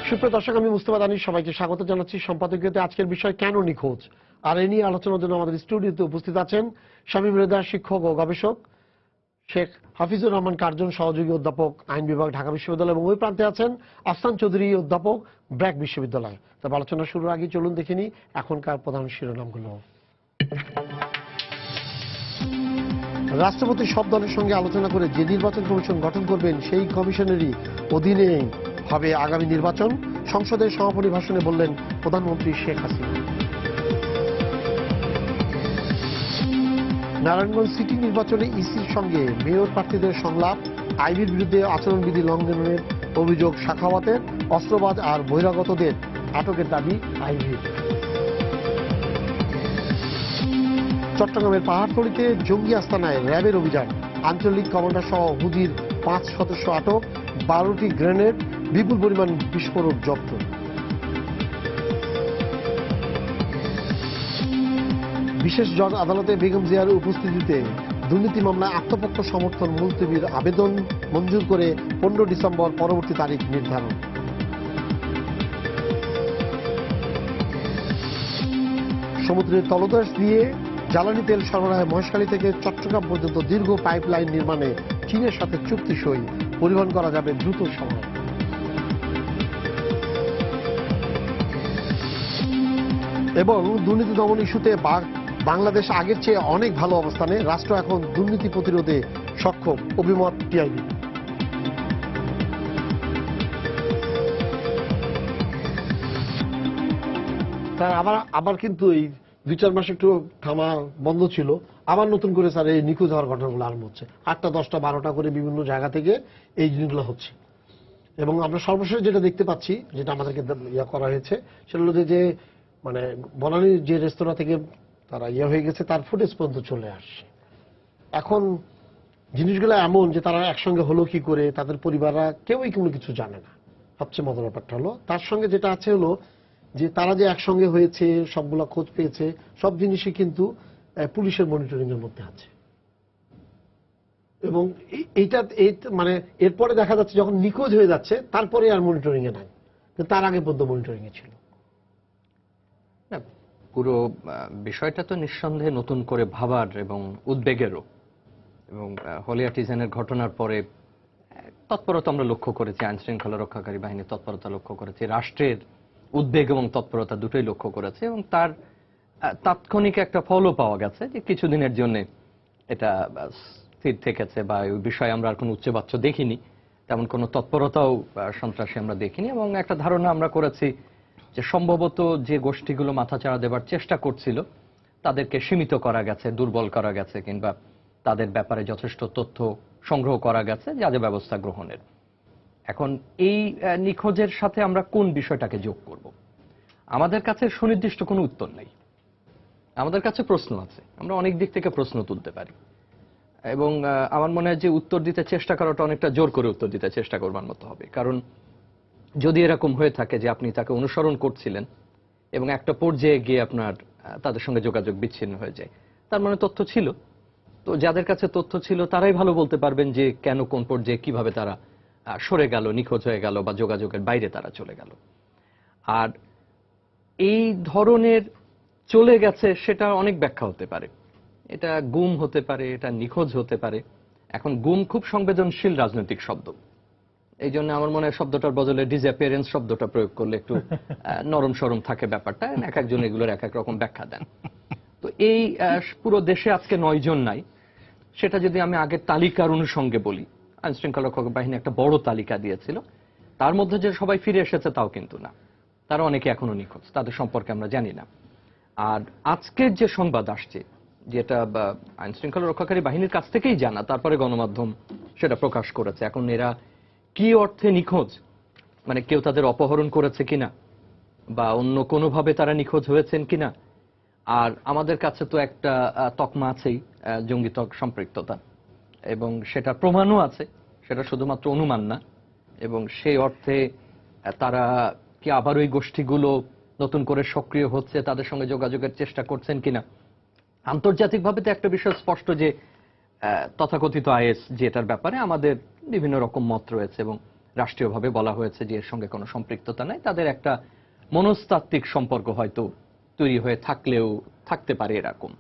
সুপ্রিয় দর্শক, আমি মুস্তাফা দানিশ সবাইকে স্বাগত জানাচ্ছি সম্পাদকীয়তে। আজকের বিষয় কেন নিখোঁজ, আর এ নিয়ে আলোচনার জন্য আমাদের স্টুডিওতে উপস্থিত আছেন শামীম রেজা, শিক্ষক ও গবেষক, শেখ হাফিজুর রহমান কার্জন, সহযোগী অধ্যাপক, আইন বিভাগ, ঢাকা বিশ্ববিদ্যালয়, এবং ওই প্রান্তে আছেন আফসান চৌধুরী, অধ্যাপক, ব্র্যাক বিশ্ববিদ্যালয়। তবে আলোচনা শুরুর আগে চলুন দেখে নিই এখনকার প্রধান শিরোনামগুলো। রাষ্ট্রপতি সব দলের সঙ্গে আলোচনা করে যে নির্বাচন কমিশন গঠন করবেন সেই কমিশনেরই অধীনে হবে আগামী নির্বাচন, সংসদের সমাপনী ভাষণে বললেন প্রধানমন্ত্রী শেখ হাসিনা। নারায়ণগঞ্জ সিটি নির্বাচনে ইসির সঙ্গে মেয়র প্রার্থীদের সংলাপ, আইবির বিরুদ্ধে আচরণবিধি লঙ্ঘনের অভিযোগ সাখাওয়াতের, অস্ত্রবাজ আর বহিরাগতদের আটকের দাবি আইবির। চট্টগ্রামের পাহাড়তলীতে জঙ্গি আস্তানায় র্যাবের অভিযান, আঞ্চলিক কমান্ডার সহ হুদির 5 সদস্য আটক, 12টি গ্রেনেড, বিপুল পরিমাণ বিস্ফোরক জব্দ। বিশেষ জজ আদালতে বেগম জিয়ার উপস্থিতিতে দুর্নীতি মামলায় আত্মপক্ষ সমর্থন মুলতবির আবেদন মঞ্জুর করে 15 ডিসেম্বর পরবর্তী তারিখ নির্ধারণ। সমুদ্রের তলদেশ দিয়ে জ্বালানি তেল সরবরাহে মহেশখালী থেকে চট্টগ্রাম পর্যন্ত দীর্ঘ পাইপলাইন নির্মাণে চীনের সাথে চুক্তি সই, পরিবহন করা যাবে দ্রুত সময়ে। এবং দুর্নীতি দমন ইস্যুতে বাংলাদেশ আগের চেয়ে অনেক ভালো অবস্থানে, রাষ্ট্র এখন দুর্নীতি প্রতিরোধে সক্ষম, অভিমত টিআইবি। তার আবার কিন্তু এই 2-4 মাস একটু থামা বন্ধ ছিল, আবার নতুন করে স্যার এই নিখোঁজ হওয়ার ঘটনাগুলো আরম্ভ হচ্ছে। 8টা 10টা 12টা করে বিভিন্ন জায়গা থেকে এই জিনিসগুলো হচ্ছে। এবং আমরা সর্বশেষ যেটা দেখতে পাচ্ছি, যেটা আমাদেরকে করা হয়েছে, সেটা হলো যে মানে বনানীর যে রেস্তোরাঁ থেকে তারা হয়ে গেছে, তার ফুটেজ পর্যন্ত চলে আসছে। এখন জিনিসগুলো এমন যে তারা একসঙ্গে হলো কি করে, তাদের পরিবাররা কেউই কোনো কিছু জানে না। সবচেয়ে মজার ব্যাপারটা হলো, তার সঙ্গে যেটা আছে হলো যে তারা যে একসঙ্গে হয়েছে, সবগুলা খোঁজ পেয়েছে, সব জিনিসই কিন্তু পুলিশের মনিটরিং এর মধ্যে আছে। এবং এইটা মানে এরপরে দেখা যাচ্ছে যখন নিখোঁজ হয়ে যাচ্ছে তারপরে আর মনিটরিং এ নাই, কিন্তু তার আগে পর্যন্ত মনিটরিং এ ছিল। পুরো বিষয়টা তো নিঃসন্দেহে নতুন করে ভাবার এবং উদ্বেগেরও। এবং হলিয়াটিজেনের ঘটনার পরে তৎপরতা আমরা লক্ষ্য করেছি, আইন শৃঙ্খলা রক্ষাকারী বাহিনীর তৎপরতা লক্ষ্য করেছি, রাষ্ট্রের উদ্বেগ এবং তৎপরতা দুটোই লক্ষ্য করেছে, এবং তার তাৎক্ষণিক একটা ফলও পাওয়া গেছে যে কিছুদিনের জন্য এটা স্থির থেকেছে, বা ওই বিষয়ে আমরা আর কোনো উচ্চবাচ্য দেখিনি, তেমন কোনো তৎপরতাও সন্ত্রাসী আমরা দেখিনি। এবং একটা ধারণা আমরা করেছি যে সম্ভবত যে গোষ্ঠীগুলো মাথাচাড়া দেবার চেষ্টা করছিল তাদেরকে সীমিত করা গেছে, দুর্বল করা গেছে, কিংবা তাদের ব্যাপারে যথেষ্ট তথ্য সংগ্রহ করা গেছে যা যা ব্যবস্থা গ্রহণের। এখন এই নিখোঁজের সাথে আমরা কোন বিষয়টাকে যোগ করব? আমাদের কাছে সুনির্দিষ্ট কোনো উত্তর নেই, আমাদের কাছে প্রশ্ন আছে, আমরা অনেক দিক থেকে প্রশ্ন তুলতে পারি। এবং আমার মনে হয় যে উত্তর দিতে চেষ্টা করাটা অনেকটা জোর করে উত্তর দিতে চেষ্টা করবার মতো হবে। কারণ যদি এরকম হয়ে থাকে যে আপনি তাকে অনুসরণ করছিলেন এবং একটা পর্যায়ে গিয়ে আপনার তাদের সঙ্গে যোগাযোগ বিচ্ছিন্ন হয়ে যায়, তার মানে তথ্য ছিল। তো যাদের কাছে তথ্য ছিল তারাই ভালো বলতে পারবেন যে কেন, কোন পর্যায়ে, কিভাবে তারা সরে গেল, নিখোঁজ হয়ে গেল, বা যোগাযোগের বাইরে তারা চলে গেল। আর এই ধরনের চলে গেছে সেটা অনেক ব্যাখ্যা হতে পারে। এটা গুম হতে পারে, এটা নিখোঁজ হতে পারে। এখন গুম খুব সংবেদনশীল রাজনৈতিক শব্দ, এই জন্য আমার মনে হয় শব্দটার বদলে ডিসঅ্যাপিয়ারেন্স শব্দটা প্রয়োগ করলে একটু নরম সরম থাকে ব্যাপারটা। এক একজন এগুলোর এক এক রকম ব্যাখ্যা দেন। তো এই পুরো দেশে আজকে 9 জন নাই, সেটা যদি আমি আগের তালিকার অনুষঙ্গে বলি, আইন শৃঙ্খলা রক্ষক বাহিনী একটা বড় তালিকা দিয়েছিল, তার মধ্যে যে সবাই ফিরে এসেছে তাও কিন্তু না, তারা অনেকে এখনো নিখোঁজ, তাদের সম্পর্কে আমরা জানি না। আর আজকের যে সংবাদ আসছে, যেটা আইন শৃঙ্খলা রক্ষাকারী বাহিনীর কাছ থেকেই জানা, তারপরে গণমাধ্যম সেটা প্রকাশ করেছে। এখন এরা কি অর্থে নিখোঁজ, মানে কেউ তাদের অপহরণ করেছে কিনা, বা অন্য কোনোভাবে তারা নিখোঁজ হয়েছেন কিনা। আর আমাদের কাছে তো একটা তকমা আছেই, জঙ্গি সম্পৃক্ততা, এবং সেটা প্রমাণও আছে, সেটা শুধুমাত্র অনুমান না। এবং সেই অর্থে তারা কি আবার ওই গোষ্ঠীগুলো নতুন করে সক্রিয় হচ্ছে, তাদের সঙ্গে যোগাযোগের চেষ্টা করছেন কিনা। আন্তর্জাতিকভাবে তো একটা বিষয় স্পষ্ট যে তথাকথিত আইএস, যেটার ব্যাপারে আমাদের বিভিন্ন রকম মত রয়েছে, এবং রাষ্ট্রীয়ভাবে বলা হয়েছে যে এর সঙ্গে কোনো সম্পৃক্ততা নাই, তাদের একটা মনস্তাত্ত্বিক সম্পর্ক হয়তো তৈরি হয়ে থাকলেও থাকতে পারে এরকম।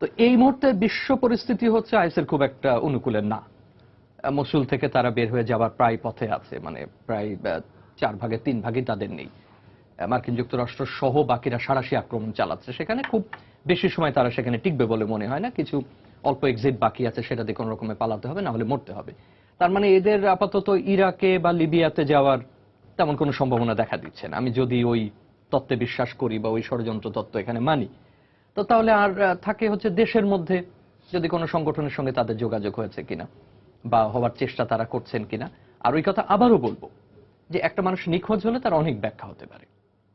তো এই মুহূর্তে বিশ্ব পরিস্থিতি হচ্ছে আইএসের খুব একটা অনুকূলের না। মসুল থেকে তারা বের হয়ে যাবার প্রায় পথে আছে, মানে প্রায় 4/3 তাদের নেই। মার্কিন যুক্তরাষ্ট্র সহ বাকিরা সাঁড়াশি আক্রমণ চালাচ্ছে, সেখানে খুব বেশি সময় তারা সেখানে টিকবে বলে মনে হয় না। কিছু অল্প এক্সিট বাকি আছে, সেটা দিয়ে কোনো রকমে পালাতে হবে, না হলে মরতে হবে। তার মানে এদের আপাতত ইরাকে বা লিবিয়াতে যাওয়ার তেমন কোনো সম্ভাবনা দেখা দিচ্ছে না। আমি যদি ওই তত্ত্বে বিশ্বাস করি বা ওই ষড়যন্ত্র তত্ত্ব এখানে মানি, তো তাহলে আর থাকে হচ্ছে দেশের মধ্যে যদি কোনো সংগঠনের সঙ্গে তাদের যোগাযোগ হয়েছে কিনা বা হওয়ার চেষ্টা তারা করছেন কিনা। আর ওই কথা আবারও বলবো যে একটা মানুষ নিখোঁজ হলে তার অনেক ব্যাখ্যা হতে পারে,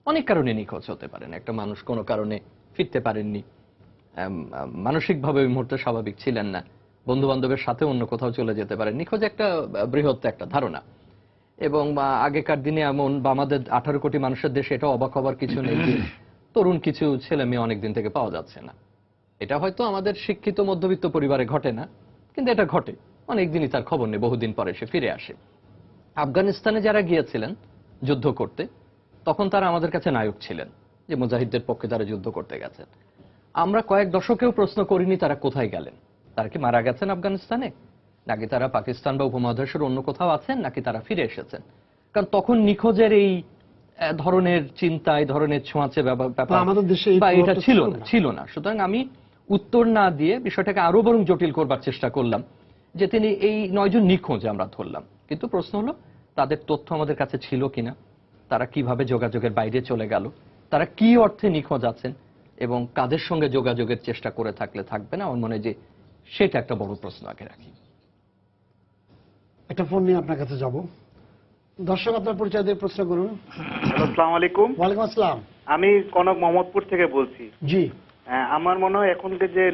অনেক কারণে নিখোঁজ হতে পারেন। একটা মানুষ কোনো কারণে ফিরতে পারেননি, মানসিকভাবে ওই মুহূর্তে স্বাভাবিক ছিলেন না, বন্ধু বান্ধবের সাথে অন্য কোথাও চলে যেতে পারেন। নিখোঁজ একটা বৃহৎ একটা ধারণা, এবং আগেকার দিনে এমন বা আমাদের 18 কোটি মানুষের দেশে এটা অবাক হবার কিছু নেই যে তরুণ কিছু ছেলে মেয়ে অনেকদিন থেকে পাওয়া যাচ্ছে না। এটা হয়তো আমাদের শিক্ষিত মধ্যবিত্ত পরিবারে ঘটে না, কিন্তু এটা ঘটে। অনেকদিনই তার খবর নেই, বহুদিন পরে সে ফিরে আসে। আফগানিস্তানে যারা গিয়েছিলেন যুদ্ধ করতে, তখন তারা আমাদের কাছে নায়ক ছিলেন, যে মুজাহিদদের পক্ষে তারা যুদ্ধ করতে গেছেন। আমরা কয়েক দশকেও প্রশ্ন করিনি তারা কোথায় গেলেন। তারা কি মারা গেছেন আফগানিস্তানে, নাকি তারা পাকিস্তান বা উপমহাদেশের অন্য কোথাও আছেন, নাকি তারা ফিরে এসেছেন? কারণ তখন নিখোঁজের এই ধরনের চিন্তা, এই ধরনের ছোঁয়াচে ব্যাপার আমাদের দেশে বা এটা ছিল না। সুতরাং আমি উত্তর না দিয়ে বিষয়টাকে আরো বরং জটিল করবার চেষ্টা করলাম, যে তিনি এই 9 জন নিখোঁজ আমরা ধরলাম, কিন্তু প্রশ্ন হলো তাদের তথ্য আমাদের কাছে ছিল কিনা, তারা কিভাবে যোগাযোগের বাইরে চলে গেল, তারা কি অর্থে নিখোঁজ আছেন, এবং কাদের সঙ্গে যোগাযোগের চেষ্টা করে থাকলে থাকবে না। আমার মনে হয় যে সেটা একটা বড় প্রশ্ন আগে রাখি। একটা ফোন নিয়ে আপনার কাছে যাব। দর্শক, আপনার পরিচয় দিয়ে প্রশ্ন করুন। আসসালামু আলাইকুম। ওয়ালাইকুম আসসালাম। আমি কনক মোহাম্মদপুর থেকে বলছি। জি। আমার মনে হয় এখন যে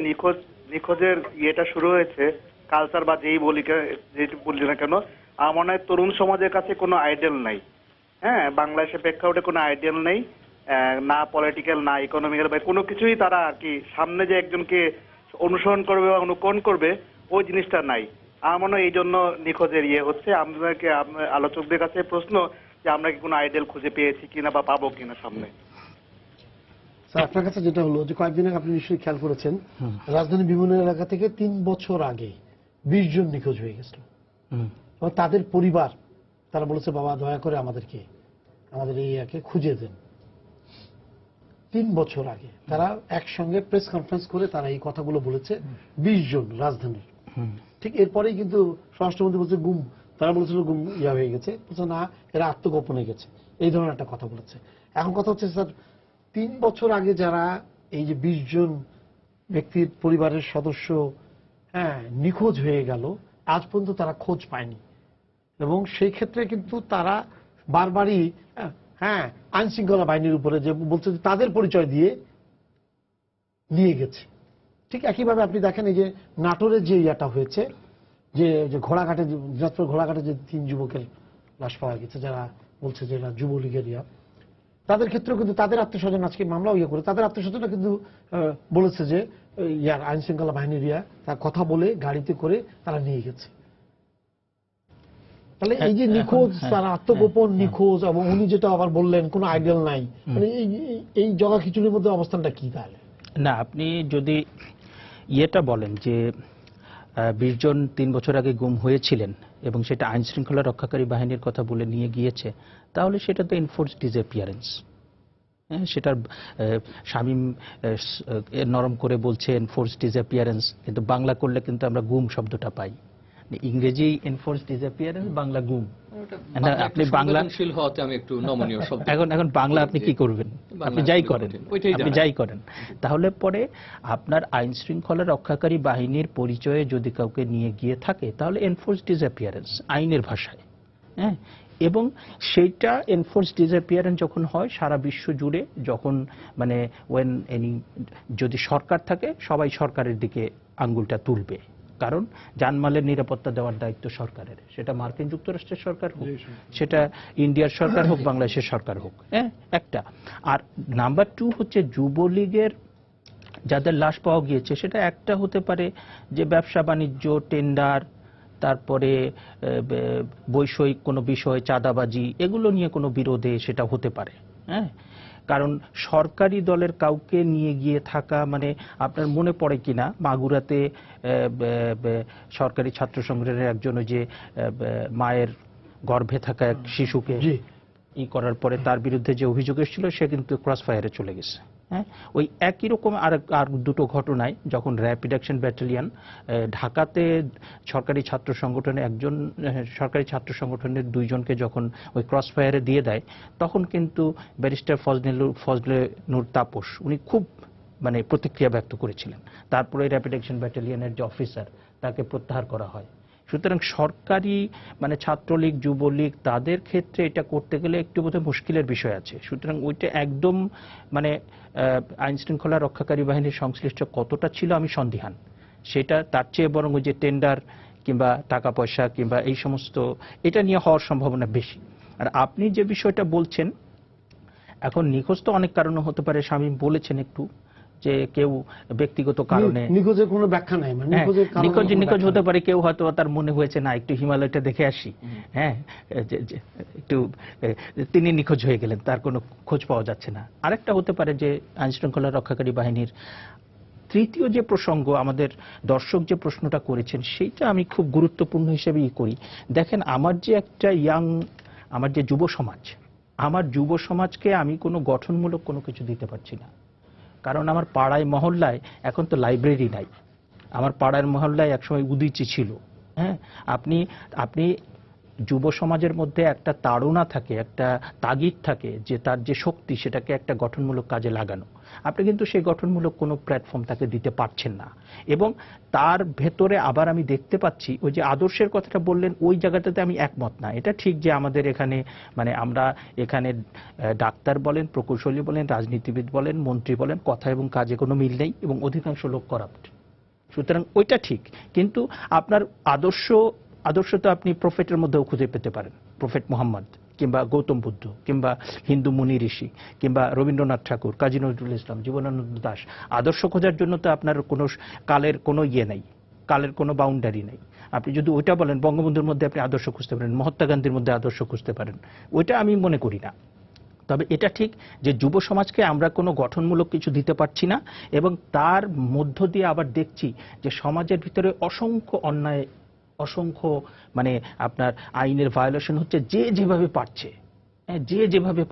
নিখোঁজের ইয়েটা শুরু হয়েছে, কালচার বা যেই বলি না কেন, আমার মনে হয় তরুণ সমাজের কাছে কোনো আইডিয়াল নাই। হ্যাঁ, বাংলাদেশের প্রেক্ষাপটে কোনো আইডিয়াল নেই, না পলিটিক্যাল না ইকোনমিক্যাল বা কোনো কিছুই তারা আর কি সামনে যে একজনকে অনুসরণ করবে বা অনুকরণ করবে ওই জিনিসটা নাই। আমার মনে হয় এই জন্য নিখোঁজের ইয়ে হচ্ছে। আমাদেরকে আলোচকদের কাছে প্রশ্ন যে আমরা কি কোনো আইডিয়াল খুঁজে পেয়েছি কিনা বা পাবো কিনা সামনে। স্যার, আপনার কাছে যেটা হলো যে কয়েকদিন আগে আপনি নিশ্চয়ই খেয়াল করেছেন, রাজধানীর বিভিন্ন এলাকা থেকে 3 বছর আগে 20 জন নিখোঁজ হয়ে গেছিল। এবং তাদের পরিবার তারা বলেছে, বাবা দয়া করে আমাদেরকে আমাদের এই একে খুঁজে দেন। 3 বছর আগে তারা একসঙ্গে প্রেস কনফারেন্স করে তারা এই কথাগুলো বলেছে, 20 জন রাজধানীর। ঠিক এরপরেই কিন্তু স্বরাষ্ট্রমন্ত্রী বলছে গুম, তারা বলেছিল গুম হয়ে গেছে, বলছে না এরা আত্মগোপনে গেছে, এই ধরনের একটা কথা বলেছে। এখন কথা হচ্ছে স্যার, 3 বছর আগে যারা এই যে 20 জন ব্যক্তির পরিবারের সদস্য নিখোঁজ হয়ে গেল, আজ পর্যন্ত তারা খোঁজ পায়নি। এবং সেই ক্ষেত্রে কিন্তু তারা বারবারই আইন শৃঙ্খলা বাহিনীর উপরে যে বলছে যে তাদের পরিচয় দিয়ে নিয়ে গেছে। ঠিক একইভাবে আপনি দেখেন এই যে নাটোরের যে ইয়াটা হয়েছে, যে ঘোড়াঘাটে, দিনাজপুর ঘোড়াঘাটে যে 3 যুবকের লাশ পাওয়া গেছে, যারা বলছে যে এরা যুবলীগের ইয়া, তাদের ক্ষেত্রেও কিন্তু তাদের আত্মস্বজন আজকে মামলাও ইয়ে করে, তাদের আত্মস্বজনরা কিন্তু বলেছে যে ইয়ার আইন শৃঙ্খলা বাহিনীর তার কথা বলে গাড়িতে করে তারা নিয়ে গেছে। তাহলে এই যে নিখোঁজ, তারা আত্মগোপন নিখোঁজ, এবং উনি যেটা আবার বললেন কোনো আইডিয়াল নাই, মানে এই জগা খিচুড়ির মধ্যে অবস্থানটা কি তাহলে? না, আপনি যদি ইয়েটা বলেন যে 20 জন 3 বছর আগে গুম হয়েছিলেন এবং সেটা আইন শৃঙ্খলা রক্ষাকারী বাহিনীর কথা বলে নিয়ে গিয়েছে, তাহলে সেটা তো এনফোর্স ডিসঅ্যাপিয়ারেন্স। সেটার শামীম নরম করে বলছে এনফোর্স ডিসঅ্যাপিয়ারেন্স, কিন্তু বাংলা করলে কিন্তু আমরা গুম শব্দটা পাই। ইংরেজি এনফোর্স ডিসঅ্যাপিয়ারেন্স, বাংলা গুম। আপনি বাংলাশীল হওয়াতে আমি একটু নমনীয় শব্দ। এখন বাংলা আপনি কি করবেন? আপনি যাই করেন, তাহলে পরে আপনার আইন শৃঙ্খলা রক্ষাকারী বাহিনীর পরিচয়ে যদি কাউকে নিয়ে গিয়ে থাকে, তাহলে এনফোর্স ডিসঅ্যাপিয়ারেন্স আইনের ভাষায়। এবং সেইটা এনফোর্স ডিসঅ্যাপিয়ারেন্স যখন হয় সারা বিশ্ব জুড়ে, যখন মানে যদি সরকার থাকে সবাই সরকারের দিকে আঙ্গুলটা তুলবে, কারণ জানমালের নিরাপত্তা দেওয়ার দায়িত্ব সরকারের। সেটা মার্কিন যুক্তরাষ্ট্রের সরকার হোক, সেটা ইন্ডিয়ার সরকার হোক, বাংলাদেশের সরকার হোক। একটা। আর নাম্বার 2 হচ্ছে যুবলীগের যাদের লাশ পাওয়া গিয়েছে, সেটা একটা হতে পারে যে ব্যবসা বাণিজ্য, টেন্ডার, তারপরে বৈষয়িক কোনো বিষয়, চাঁদাবাজি, এগুলো নিয়ে কোনো বিরোধে সেটা হতে পারে। হ্যাঁ, কারণ সরকারি দলের কাউকে নিয়ে গিয়ে থাকা, মানে আপনার মনে পড়ে কিনা মাগুরাতে সরকারি ছাত্র সংগঠনের একজন ওই যে মায়ের গর্ভে থাকা এক শিশুকে জি। করার পরে তার বিরুদ্ধে যে অভিযোগ এসেছিল সে কিন্তু ক্রস ফায়ারে চলে গেছে। হ্যাঁ, ওই একই রকম আর দুটো ঘটনায় যখন র্যাপিড অ্যাকশন ব্যাটালিয়ন ঢাকাতে সরকারি ছাত্র সংগঠনে সরকারি ছাত্র সংগঠনের দুইজনকে যখন ওই ক্রস ফায়ারে দিয়ে দেয়, তখন কিন্তু ব্যারিস্টার ফজলে নূর তাপস উনি খুব মানে প্রতিক্রিয়া ব্যক্ত করেছিলেন। তারপরে র্যাপিড অ্যাকশন ব্যাটালিয়নের যে অফিসার তাকে প্রত্যাহার করা হয়। সুতরাং সরকারি মানে ছাত্রলীগ, যুবলীগ, তাদের ক্ষেত্রে এটা করতে গেলে একটু বোধহয় মুশকিলের বিষয় আছে। সুতরাং ওইটা একদম মানে আইন শৃঙ্খলা রক্ষাকারী বাহিনীর সংশ্লিষ্ট কতটা ছিল আমি সন্দিহান। সেটা তার চেয়ে বরং ওই যে টেন্ডার কিংবা টাকা পয়সা কিংবা এই সমস্ত এটা নিয়ে হওয়ার সম্ভাবনা বেশি। আর আপনি যে বিষয়টা বলছেন, এখন নিখোঁজ তো অনেক কারণে হতে পারে, শামীম বলেছেন একটু যে কেউ ব্যক্তিগত কারণে নিখোঁজের কোনো ব্যাখ্যা নাই, মানে নিখোঁজ হতে পারে। কেউ হয়তো তার মনে হয়েছে না একটু হিমালয়টা দেখে আসি, হ্যাঁ, একটু তিনি নিখোঁজ হয়ে গেলেন, তার কোনো খোঁজ পাওয়া যাচ্ছে না। আরেকটা হতে পারে যে আইন শৃঙ্খলা রক্ষাকারী বাহিনীর তৃতীয় যে প্রসঙ্গ আমাদের দর্শক যে প্রশ্নটা করেছেন, সেইটা আমি খুব গুরুত্বপূর্ণ হিসেবেই করি। দেখেন, আমার যে একটা আমার যে যুব সমাজ, আমার যুব সমাজকে আমি কোনো গঠনমূলক কোনো কিছু দিতে পারছি না। কারণ আমার পাড়ায় মহল্লায় এখন তো লাইব্রেরি নাই। আমার পাড়ার মহল্লায় একসময় উদীচী ছিল। হ্যাঁ, আপনি যুব সমাজের মধ্যে একটা তাড়না থাকে, একটা তাগিদ থাকে যে তার যে শক্তি সেটাকে একটা গঠনমূলক কাজে লাগানো। আপনি কিন্তু সেই গঠনমূলক কোনো প্ল্যাটফর্ম তাকে দিতে পারছেন না। এবং তার ভেতরে আবার আমি দেখতে পাচ্ছি ওই যে আদর্শের কথাটা বললেন, ওই জায়গাটাতে আমি একমত না। এটা ঠিক যে আমাদের এখানে মানে আমরা এখানে ডাক্তার বলেন, প্রকৌশলী বলেন, রাজনীতিবিদ বলেন, মন্ত্রী বলেন, কথা এবং কাজে কোনো মিল নেই এবং অধিকাংশ লোক করাপ্ট। সুতরাং ওইটা ঠিক, কিন্তু আপনার আদর্শ তো আপনি প্রফেটের মধ্যেও খুঁজে পেতে পারেন। প্রফেট মুহাম্মদ কিংবা গৌতম বুদ্ধ কিংবা হিন্দু মুনি ঋষি কিংবা রবীন্দ্রনাথ ঠাকুর, কাজী নজরুল ইসলাম, জীবনানন্দ দাশ। আদর্শ খোঁজার জন্য তো আপনার কোনো কালের কোনো নেই, কালের কোনো বাউন্ডারি নেই। আপনি যদি ওইটা বলেন, বঙ্গবন্ধুর মধ্যে আপনি আদর্শ খুঁজতে পারেন, মহাত্মা গান্ধীর মধ্যে আদর্শ খুঁজতে পারেন, ওইটা আমি মনে করি না। তবে এটা ঠিক যে যুব সমাজকে আমরা কোনো গঠনমূলক কিছু দিতে পারছি না, এবং তার মধ্য দিয়ে আবার দেখছি যে সমাজের ভিতরে অসংখ্য অন্যায়, অসংখ্য মানে আপনার আইনের ভায়োলেশন হচ্ছে যে যেভাবে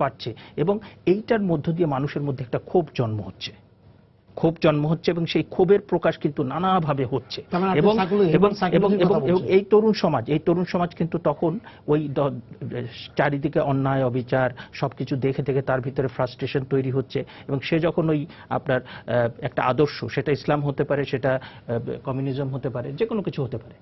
পারছে, এবং এইটার মধ্য দিয়ে মানুষের মধ্যে একটা ক্ষোভ জন্ম হচ্ছে এবং সেই ক্ষোভের প্রকাশ কিন্তু নানাভাবে হচ্ছে। এবং এই তরুণ সমাজ কিন্তু তখন ওই চারিদিকে অন্যায় অবিচার সবকিছু দেখে থেকে তার ভিতরে ফ্রাস্ট্রেশন তৈরি হচ্ছে, এবং সে যখন ওই আপনার একটা আদর্শ, সেটা ইসলাম হতে পারে, সেটা কমিউনিজম হতে পারে, যে কোনো কিছু হতে পারে,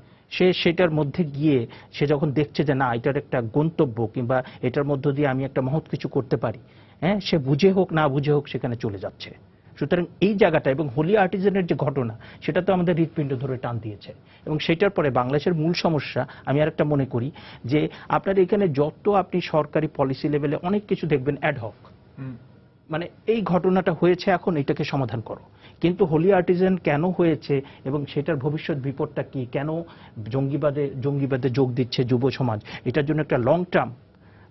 সেটার মধ্যে গিয়ে সে যখন দেখছে যে না, এটার একটা গন্তব্য কিংবা এটার মধ্য দিয়ে আমি একটা মহৎ কিছু করতে পারি, হ্যাঁ, সে বুঝে হোক না বুঝে হোক সেখানে চলে যাচ্ছে। সুতরাং এই জায়গাটা এবং হোলি আর্টিজানের যে ঘটনা, সেটা তো আমাদের হৃৎপিণ্ড ধরে টান দিয়েছে। এবং সেটার পরে বাংলাদেশের মূল সমস্যা আমি আরেকটা মনে করি যে আপনার এখানে যত আপনি সরকারি পলিসি লেভেলে অনেক কিছু দেখবেন অ্যাডহক, মানে এই ঘটনাটা হয়েছে, এখন এটাকে সমাধান করো। কিন্তু হোলি আর্টিজান কেন হয়েছে এবং সেটার ভবিষ্যৎ বিপদটা কি, কেন জঙ্গিবাদে যোগ দিচ্ছে যুব সমাজ, এটার জন্য একটা লং টার্ম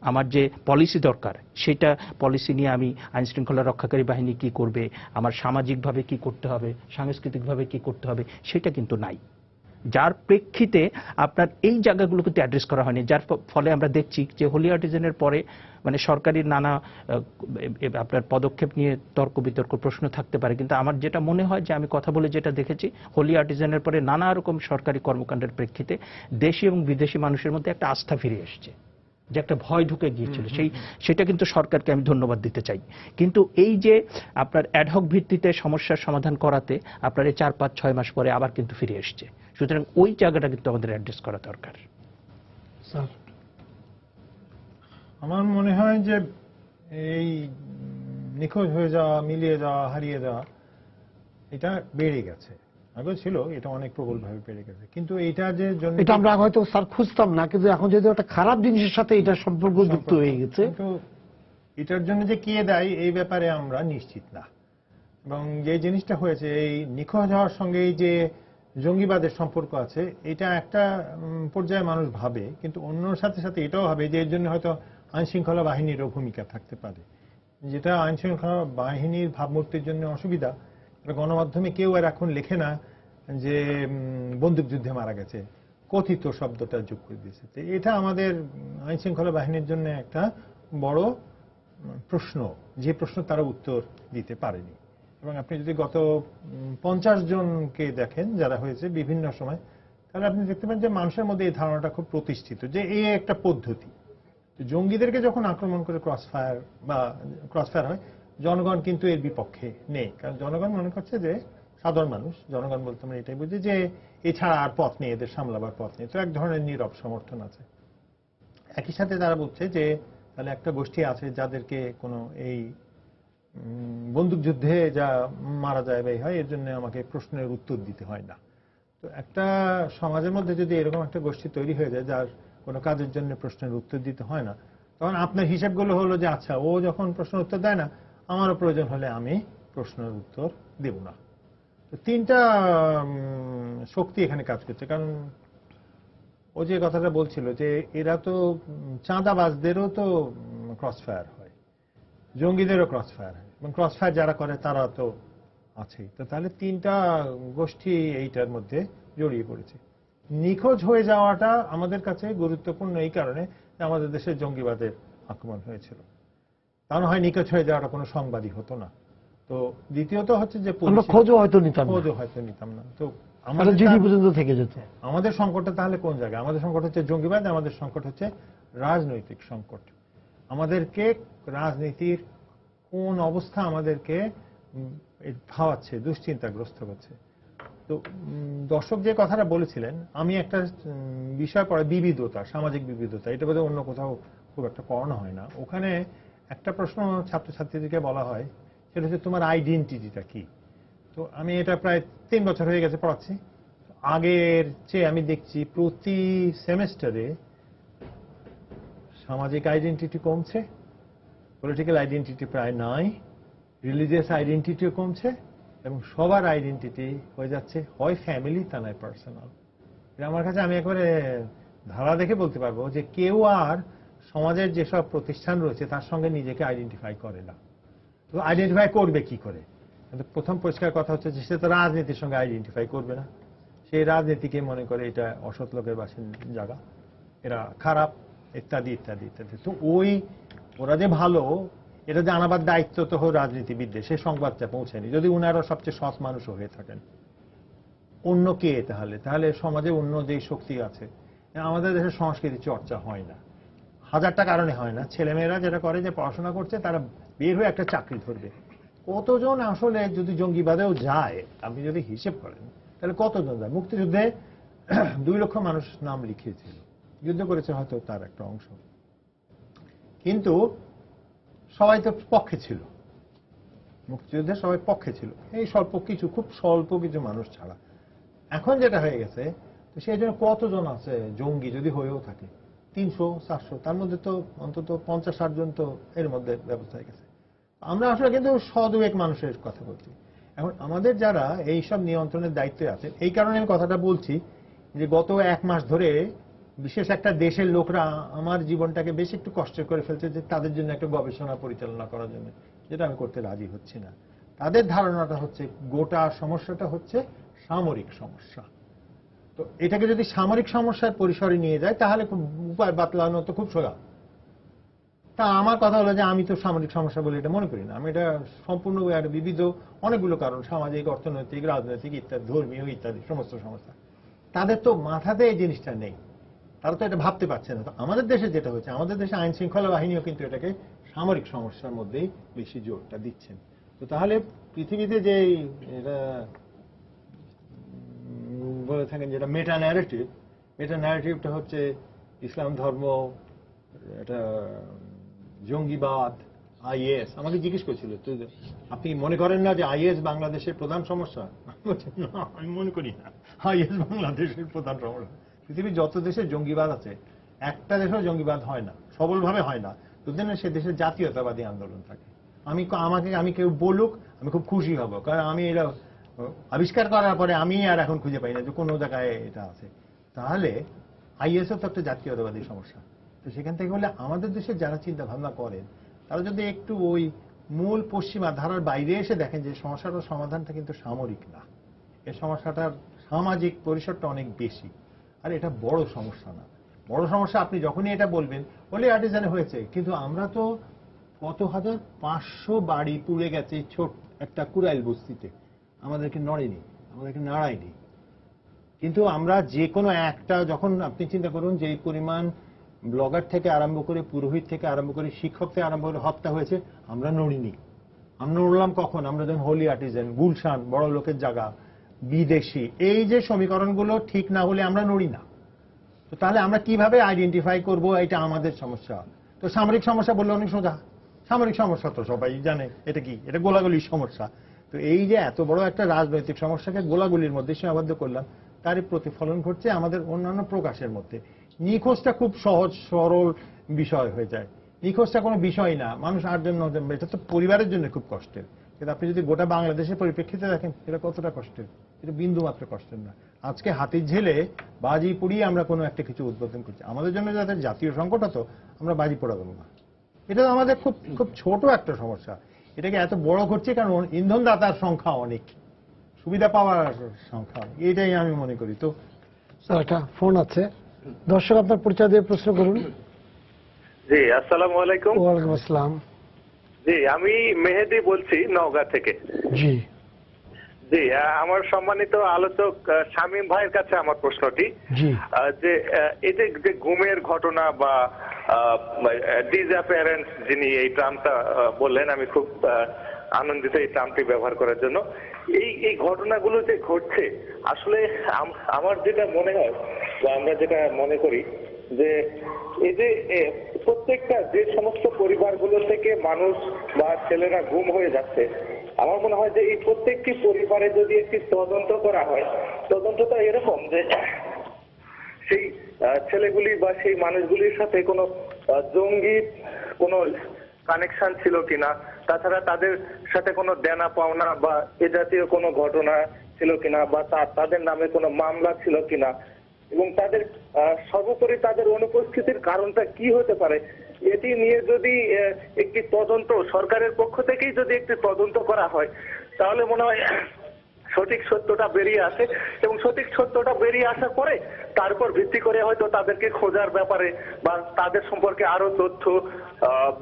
আমার যে পলিসি দরকার, সেটা পলিসি নিয়ে আমি আইন শৃঙ্খলা রক্ষাকারী বাহিনী কি করবে, আমার সামাজিকভাবে কি করতে হবে, সাংস্কৃতিকভাবে কি করতে হবে, সেটা কিন্তু নাই। যার প্রেক্ষিতে আপনার এই জায়গাগুলো কিন্তু অ্যাড্রেস করা হয়নি, যার ফলে আমরা দেখছি যে হোলি আর্টিজানের পরে মানে সরকারের নানা আপনার পদক্ষেপ নিয়ে তর্ক বিতর্ক প্রশ্ন থাকতে পারে, কিন্তু আমার যেটা মনে হয় যে আমি কথা বলে যেটা দেখেছি, হোলি আর্টিজানের পরে নানা রকম সরকারি কর্মকাণ্ডের প্রেক্ষিতে দেশি এবং বিদেশি মানুষের মধ্যে একটা আস্থা ফিরে এসছে, যে একটা ভয় ঢুকে গিয়েছিল, সেটা কিন্তু সরকারকে আমি ধন্যবাদ দিতে চাই। কিন্তু এই যে আপনার অ্যাডহক ভিত্তিতে সমস্যার সমাধান করাতে আপনার এই 4-5-6 মাস পরে আবার কিন্তু ফিরে এসছে। সুতরাং ওই জায়গাটা কিন্তু আমাদের অ্যাড্রেস করা দরকার। স্যার, আমার মনে হয় যে এই নিখোঁজ হয়ে যাওয়া, মিলিয়ে যাওয়া, হারিয়ে যাওয়া, এটা বেড়ে গেছে। আগে ছিল, এটা অনেক প্রবলভাবে বেড়ে গেছে, কিন্তু এটা যে জন্য এটা আমরা হয়তো স্যার খুঁজতাম না, কিন্তু এখন যদি একটা খারাপ জিনিসের সাথে এটা সম্পর্ক যুক্ত হয়ে গেছে, কিন্তু এটার জন্য যে কে দায়ী এই ব্যাপারে আমরা নিশ্চিত না। এবং যে জিনিসটা হয়েছে, এই নিখোঁজ হওয়ার সঙ্গে এই যে জঙ্গিবাদের সম্পর্ক আছে, এটা একটা পর্যায়ে মানুষ ভাবে, কিন্তু অন্য সাথে সাথে এটাও ভাবে যে এর জন্য হয়তো আইন শৃঙ্খলা বাহিনীরও ভূমিকা থাকতে পারে, যেটা আইন শৃঙ্খলা বাহিনীর ভাবমূর্তির জন্য অসুবিধা। গণমাধ্যমে কেউ আর এখন লেখে না যে বন্দুক যুদ্ধে মারা গেছে, কথিত শব্দটা যোগ করে দিয়েছে। তো এটা আমাদের আইন শৃঙ্খলা বাহিনীর জন্য একটা বড় প্রশ্ন, যে প্রশ্ন তারা উত্তর দিতে পারেনি। এবং আপনি যদি গত 50 জনকে দেখেন যারা হয়েছে বিভিন্ন সময়, তাহলে আপনি দেখতে পান যে মানুষের মধ্যে এই ধারণাটা খুব প্রতিষ্ঠিত যে এই একটা পদ্ধতি। জঙ্গিদেরকে যখন আক্রমণ করে ক্রসফায়ার হয়, জনগণ কিন্তু এর বিপক্ষে নেই, কারণ জনগণ মনে করছে যে, সাধারণ মানুষ, জনগণ বলতে আমরা এটাই বুঝি যে এছাড়া আর পথ নেই, এদের সামলাবার পথ নেই। তো এক ধরনের নীরব সমর্থন আছে। একই সাথে তারা বলছে যে তাহলে একটা গোষ্ঠী আছে যাদেরকে কোনো এই বন্দুক যুদ্ধে যা মারা যায় বা হয়, এর জন্য আমাকে প্রশ্নের উত্তর দিতে হয় না। তো একটা সমাজের মধ্যে যদি এরকম একটা গোষ্ঠী তৈরি হয়ে যায় যার কোনো কাজের জন্য প্রশ্নের উত্তর দিতে হয় না, তখন আপনার হিসাবগুলো হলো যে আচ্ছা, ও যখন প্রশ্নের উত্তর দেয় না, আমারও প্রয়োজন হলে আমি প্রশ্নের উত্তর দেব না। তো তিনটা শক্তি এখানে কাজ করছে। কারণ ও যে কথাটা বলছিল যে এরা তো চাঁদাবাজদেরও তো ক্রসফায়ার হয়, জঙ্গিদেরও ক্রসফায়ার হয়, এবং ক্রসফায়ার যারা করে তারা তো আছেই। তো তাহলে তিনটা গোষ্ঠী এইটার মধ্যে জড়িয়ে পড়েছে। নিখোঁজ হয়ে যাওয়াটা আমাদের কাছে গুরুত্বপূর্ণ এই কারণে যে আমাদের দেশে জঙ্গিবাদের আক্রমণ হয়েছিল। তা না হয় নিখোঁজ হয়ে যাওয়াটা কোনো সংবাদই হতো না। তো দ্বিতীয়ত হচ্ছে যে আমরা খোঁজও হয়তো নিতাম না। তো আমাদের জিডি পর্যন্ত থেকে যেত। আমাদের সংকটটা তাহলে কোন জায়গায়? আমাদের সংকট হচ্ছে জঙ্গিবাদ, আমাদের সংকট হচ্ছে রাজনৈতিক সংকট। আমাদেরকে রাজনীতির কোন অবস্থা আমাদেরকে ভাবাচ্ছে, দুশ্চিন্তাগ্রস্ত করছে। তো দর্শক যে কথাটা বলেছিলেন, আমি একটা বিষয় পড়ে বিবিধতা, সামাজিক বিবিধতা, এটা বোধহয় অন্য কোথাও খুব একটা পড়ানো হয় না। ওখানে একটা প্রশ্ন ছাত্রছাত্রীদেরকে বলা হয়, সেটা হচ্ছে তোমার আইডেন্টিটিটা কি। তো আমি এটা প্রায় 3 বছর হয়ে গেছে পড়াচ্ছি। আগের চেয়ে আমি দেখছি প্রতি সেমেস্টারে সামাজিক আইডেন্টিটি কমছে, পলিটিক্যাল আইডেন্টিটি প্রায় নাই, রিলিজিয়াস আইডেন্টিটিও কমছে, এবং সবার আইডেন্টিটি হয়ে যাচ্ছে হয় ফ্যামিলি, তা নয় পার্সোনাল। এটা আমার কাছে, আমি একবারে ধারা দেখে বলতে পারবো যে কেউ আর সমাজের যেসব প্রতিষ্ঠান রয়েছে তার সঙ্গে নিজেকে আইডেন্টিফাই করে না। তো আইডেন্টিফাই করবে কি করে? কিন্তু প্রথম পরিষ্কার কথা হচ্ছে যে সে তো রাজনীতির সঙ্গে আইডেন্টিফাই করবে না। সেই রাজনীতিকে মনে করে এটা অসৎ লোকের জায়গা, এরা খারাপ, ইত্যাদি ইত্যাদি ইত্যাদি। তো ওরা যে ভালো, এটা জানাবার দায়িত্ব তো রাজনীতিবিদদের, সে সংবাদটা পৌঁছায়নি। যদি উনারা সবচেয়ে সৎ মানুষও হয়ে থাকেন, অন্য কে তাহলে সমাজে অন্য যে শক্তি আছে। আমাদের দেশের সংস্কৃতি চর্চা হয় না, হাজারটা কারণে হয় না। ছেলেমেয়েরা যেটা করে যে পড়াশোনা করছে, তারা বের হয়ে একটা চাকরি ধরবে। কতজন আসলে যদি জঙ্গিবাদেও যায়, আপনি যদি হিসেব করেন, তাহলে কতজন যায়? মুক্তিযুদ্ধে 2 লক্ষ মানুষ নাম লিখিয়েছিল, যুদ্ধ করেছে হয়তো তার একটা অংশ, কিন্তু সবাই তো পক্ষে ছিল। মুক্তিযুদ্ধে সবাই পক্ষে ছিল, এই খুব স্বল্প কিছু মানুষ ছাড়া। এখন যেটা হয়ে গেছে, তো সেই জন্য কতজন আছে জঙ্গি যদি হয়েও থাকে? 300-400, তার মধ্যে তো অন্তত 50-60 জন তো এর মধ্যে ব্যবস্থা হয়ে গেছে। আমরা আসলে কিন্তু 100-2 মানুষের কথা বলছি। এখন আমাদের যারা এইসব নিয়ন্ত্রণের দায়িত্বে আছে, এই কারণে আমি কথাটা বলছি যে গত 1 মাস ধরে বিশেষ একটা দেশের লোকরা আমার জীবনটাকে বেশ একটু কষ্ট করে ফেলছে, যে তাদের জন্য একটা গবেষণা পরিচালনা করার জন্য, যেটা আমি করতে রাজি হচ্ছি না। তাদের ধারণাটা হচ্ছে গোটা সমস্যাটা হচ্ছে সামরিক সমস্যা। তো এটাকে যদি সামরিক সমস্যার পরিসরে নিয়ে যায়, তাহলে উপায় বাতলানো তো খুব সোজা। তা আমার কথা হলো যে আমি তো সামরিক সমস্যা বলে এটা মনে করি না। আমি এটা সম্পূর্ণ বিবিধ অনেকগুলো কারণ, সামাজিক, অর্থনৈতিক, রাজনৈতিক ইত্যাদি, ধর্মীয় ইত্যাদি সমস্ত সমস্যা। তাদের তো মাথাতে এই জিনিসটা নেই, তারা তো এটা ভাবতে পারছে না। তো আমাদের দেশে যেটা হচ্ছে, আমাদের দেশে আইন শৃঙ্খলা বাহিনীও কিন্তু এটাকে সামরিক সমস্যার মধ্যেই বেশি জোরটা দিচ্ছেন। তো তাহলে পৃথিবীতে যে এটা বলে থাকেন যেটা মেটা ন্যারেটিভটা হচ্ছে ইসলাম ধর্ম, এটা জঙ্গিবাদ, আইএস। আমাকে জিজ্ঞেস করেছিল, আপনি মনে করেন না যে আইএস বাংলাদেশের প্রধান সমস্যা? আমি মনে করি না আইএস বাংলাদেশের প্রধান সমস্যা। পৃথিবীর যত দেশে জঙ্গিবাদ আছে, একটা দেশেও জঙ্গিবাদ হয় না, সবলভাবে হয় না, যদি না সে দেশের জাতীয়তাবাদী আন্দোলন থাকে। আমি কেউ বলুক, আমি খুব খুশি হব, কারণ আমি এটা আবিষ্কার করার পরে আমি আর এখন খুঁজে পাই না যে কোনো জায়গায় এটা আছে। তাহলে আইএসও তো একটা জাতীয়তাবাদী সমস্যা। তো সেখান থেকে বলে আমাদের দেশে যারা চিন্তা ভাবনা করেন তারা যদি একটু ওই মূল পশ্চিমা ধারার বাইরে এসে দেখেন যে সমস্যাটার সমাধানটা কিন্তু সামরিক না, এই সমস্যাটার সামাজিক পরিসরটা অনেক বেশি, আর এটা বড় সমস্যা না। বড় সমস্যা আপনি যখনই এটা বলবেন বলে আর্টিজানে হয়েছে, কিন্তু আমরা তো কত 500 বাড়ি পুড়ে গেছে ছোট একটা কুড়াইল বস্তিতে, আমাদেরকে নড়েনি, আমাদেরকে নাড়ায়নি। কিন্তু আমরা যে কোনো একটা, যখন আপনি চিন্তা করুন যে এই পরিমাণ ব্লগার থেকে আরম্ভ করে পুরোহিত থেকে আরম্ভ করে শিক্ষক থেকে আরম্ভ করে হত্যা হয়েছে, আমরা নড়িনি। আমরা নড়লাম কখন? আমরা যখন হোলি আর্টিজান, গুলশান, বড় লোকের জায়গা, বিদেশি, এই যে সমীকরণগুলো ঠিক না হলে আমরা নড়ি না। তো তাহলে আমরা কিভাবে আইডেন্টিফাই করব এটা আমাদের সমস্যা? তো সামরিক সমস্যা বললে অনেক সোজা, সামরিক সমস্যা তো সবাই জানে এটা কি, এটা গোলাগুলির সমস্যা। তো এই যে এত বড় একটা রাজনৈতিক সমস্যাকে গোলাগুলির মধ্যে সীমাবদ্ধ করলাম, তারই প্রতিফলন ঘটছে আমাদের অন্যান্য প্রকাশের মধ্যে। নিখোঁজটা খুব সহজ সরল বিষয় হয়ে যায়, নিখোঁজটা কোনো বিষয় না। মানুষ 8 জন 9 জন, এটা তো পরিবারের জন্য খুব কষ্টের, কিন্তু আপনি যদি গোটা বাংলাদেশের পরিপ্রেক্ষিতে দেখেন এটা কতটা কষ্টের, এটা বিন্দু মাত্র কষ্টের না। আজকে হাতির ঝেলে বাজি পুড়িয়ে আমরা কোনো একটা কিছু উদ্বোধন করছি, আমাদের জন্য যাদের জাতীয় সংকট হতো আমরা বাজি পোড়াবো না। এটা আমাদের খুব খুব ছোট একটা সমস্যা, এটাকে এত বড় করছে কারণ ইন্ধনদাতার সংখ্যা অনেক, সুবিধা পাওয়ার সংখ্যা অনেক, এটাই আমি মনে করি। তো স্যার একটা ফোন আছে, দর্শক আপনার পরিচয় দিয়ে প্রশ্ন করুন। জি, আসসালামু আলাইকুম। ওয়ালাইকুম আসসালাম। জি, আমি মেহেদি বলছি নওগাঁ থেকে। জি জি, আমার সম্মানিত আলোচক শামীম ভাইয়ের কাছে আমার প্রশ্নটি, জি যে এই যে গুমের ঘটনা বা ডিসঅ্যাপিয়ারেন্স, যিনি এই টার্মটা বললেন, আমি খুব আনন্দিত এই টার্মটি ব্যবহার করার জন্য। এই ঘটনাগুলো যে ঘটছে, আসলে আমার যেটা মনে হয় বা আমরা যেটা মনে করি যে এই যে প্রত্যেকটা যে সমস্ত পরিবারগুলো থেকে মানুষ বা ছেলেরা গুম হয়ে যাচ্ছে, আমার মনে হয় যে এই প্রত্যেকটি পরিবারে যদি একটি তদন্ত করা হয়, তদন্তটা এরকম যে সেই ছেলেগুলি বা সেই মানুষগুলির সাথে কোনো জঙ্গি কোনো কানেকশন ছিল কিনা, তাছাড়া তাদের সাথে কোনো দেনা পাওনা বা এ জাতীয় কোনো ঘটনা ছিল কিনা, বা তাদের নামে কোনো মামলা ছিল কিনা, এবং তাদের সর্বোপরি তাদের অনুপস্থিতির কারণটা কি হতে পারে, এটি নিয়ে যদি একটি তদন্ত সরকারের পক্ষ থেকেই যদি একটি তদন্ত করা হয়, তাহলে মনে হয় সঠিক সত্যটা বেরিয়ে আসে, এবং সঠিক সত্যটা বেরিয়ে আসার পরে তারপর ভিত্তি করে হয়তো তাদেরকে খোঁজার ব্যাপারে বা তাদের সম্পর্কে আরো তথ্য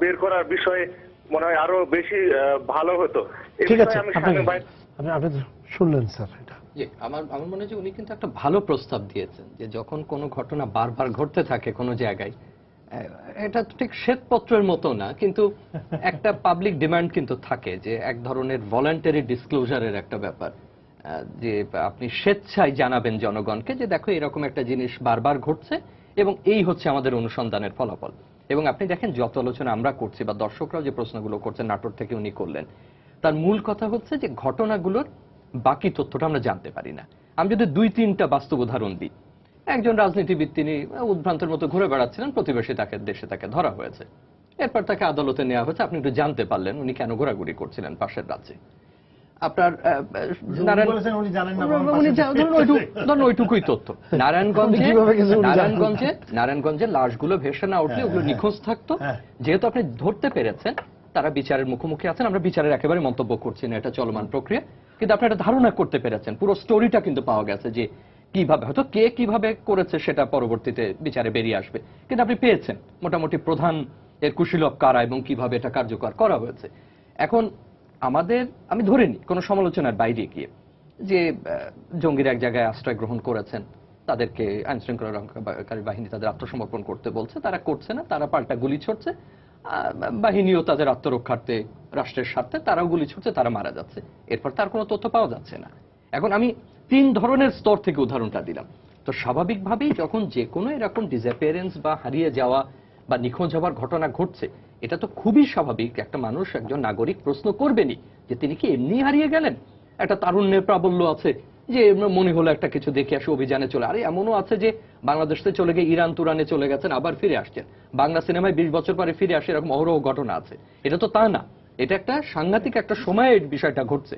বের করার বিষয়ে মনে হয় আরো বেশি ভালো হতো। ঠিক আছে, আমি শামীম ভাই, আপনি শুনলেন স্যার এটা। জি, আমার মনে হয় যে উনি কিন্তু একটা ভালো প্রস্তাব দিয়েছেন, যে যখন কোনো ঘটনা বারবার ঘটতে থাকে কোনো জায়গায়, এটা তো ঠিক শ্বেতপত্রের মতো না, কিন্তু একটা পাবলিক ডিমান্ড কিন্তু থাকে যে এক ধরনের ভলান্টারি ডিসক্লোজারের একটা ব্যাপার, যে আপনি স্বেচ্ছায় জানাবেন জনগণকে যে দেখো এরকম একটা জিনিস বারবার ঘটছে এবং এই হচ্ছে আমাদের অনুসন্ধানের ফলাফল। এবং আপনি দেখেন যত আলোচনা আমরা করছি বা দর্শকরাও যে প্রশ্নগুলো করছেন, নাটোর থেকে উনি করলেন, তার মূল কথা হচ্ছে যে ঘটনাগুলোর বাকি তথ্যটা আমরা জানতে পারি না। আমি যদি 2-3টা বাস্তব উদাহরণ দিই, একজন রাজনীতিবিদ তিনি উদ্ভ্রান্তের মতো ঘুরে বেড়াচ্ছিলেন, প্রতিবেশী দেশে তাকে ধরা হয়েছে, এরপর তাকে আদালতে নেওয়া হয়েছে, আপনি একটু জানতে পারলেন উনি কেন ঘোরাঘুরি করছিলেন পাশের রাজ্যে। আপনার ধরুন ওইটুকুই তথ্য। নারায়ণগঞ্জে লাশগুলো ভেসে না উঠলে ওগুলো নিখোঁজ থাকতো, যেহেতু আপনি ধরতে পেরেছেন, তারা বিচারের মুখোমুখি আছেন, আমরা বিচারের একেবারে মন্তব্য করছি না, এটা চলমান প্রক্রিয়া, কিন্তু আপনি একটা ধারণা করতে পেরেছেন, পুরো স্টোরিটা কিন্তু পাওয়া গেছে যে কিভাবে, হয়তো কে কিভাবে করেছে সেটা পরবর্তীতে বিচারে বেরিয়ে আসবে, কিন্তু আপনি পেয়েছেন মোটামুটি প্রধান এর কুশীলব কারা এবং কিভাবে এটা কার্যকর করা হয়েছে। এখন আমি ধরে নিই কোনো সমালোচনার বাইরে গিয়ে যে জঙ্গির এক জায়গায় আশ্রয় গ্রহণ করেছেন, তাদেরকে আইন শৃঙ্খলা রক্ষাকারী বাহিনী তাদের আত্মসমর্পণ করতে বলছে, তারা করছে না, তারা পাল্টা গুলি ছড়ছে, বাহিনীও তাদের আত্মরক্ষার্থে রাষ্ট্রের স্বার্থে তারাও গুলি ছুটছে, তারা মারা যাচ্ছে, এরপর তার কোনো তথ্য পাওয়া যাচ্ছে না। এখন আমি 3 ধরনের স্তর থেকে উদাহরণটা দিলাম। তো স্বাভাবিকভাবেই যখন যে কোনো এরকম ডিসঅ্যাপিয়ারেন্স বা হারিয়ে যাওয়া বা নিখোঁজ হওয়ার ঘটনা ঘটছে, এটা তো খুবই স্বাভাবিক, একটা মানুষ একজন নাগরিক প্রশ্ন করবেনই যে তিনি কি এমনি হারিয়ে গেলেন। একটা তারুণ্যের প্রাবল্য আছে যে মনে হলো একটা কিছু দেখে আসে, অভিযানে চলে, আরে এমনও আছে যে বাংলাদেশ থেকে চলে গিয়ে ইরান তুরানে চলে গেছেন, আবার ফিরে আসছেন, বাংলা সিনেমায় 20 বছর পরে ফিরে আসে, এরকম অহরহ ঘটনা আছে। এটা তো তা না, এটা একটা সাংঘাতিক একটা সময়ে বিষয়টা ঘটছে।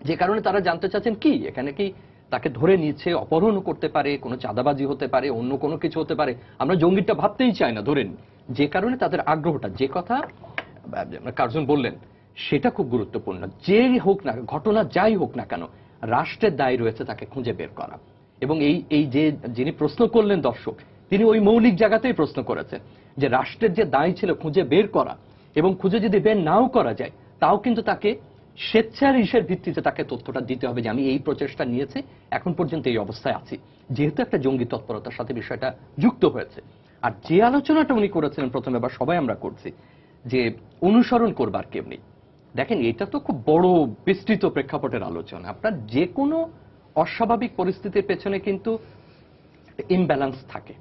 যে কারণে তারা জানতে চাচ্ছেন কি এখানে কি তাকে ধরে নিচ্ছে, অপহরণও করতে পারে, কোনো চাঁদাবাজি হতে পারে, অন্য কোনো কিছু হতে পারে, আমরা জঙ্গিটা ভাবতেই চাই না ধরে নিই। যে কারণে তাদের আগ্রহটা, যে কথা কার্জন বললেন সেটা খুব গুরুত্বপূর্ণ। যে হোক না ঘটনা, যাই হোক না কেন, রাষ্ট্রের দায় রয়েছে তাকে খুঁজে বের করা। এবং এই যে যিনি প্রশ্ন করলেন দর্শক, তিনি ওই মৌলিক জায়গাতেই প্রশ্ন করেছেন যে রাষ্ট্রের যে দায় ছিল খুঁজে বের করা, এবং খুঁজে যদি বের নাও করা যায় তাও কিন্তু তাকে স্বেচ্ছার ইসের ভিত্তিতে তাকে তথ্যটা দিতে হবে যে আমি এই প্রচেষ্টা নিয়েছি, এখন পর্যন্ত এই অবস্থায় আছি, যেহেতু একটা জঙ্গি তৎপরতার সাথে বিষয়টা যুক্ত হয়েছে। আর যে আলোচনাটা উনি করেছিলেন প্রথমে, বা সবাই আমরা করছি, যে অনুসরণ করবার কেমনি, দেখেন এটা তো খুব বড় বিস্তৃত প্রেক্ষাপটের আলোচনা। আপনার যে কোনো অস্বাভাবিক পরিস্থিতির পেছনে কিন্তু ইমব্যালেন্স থাকে।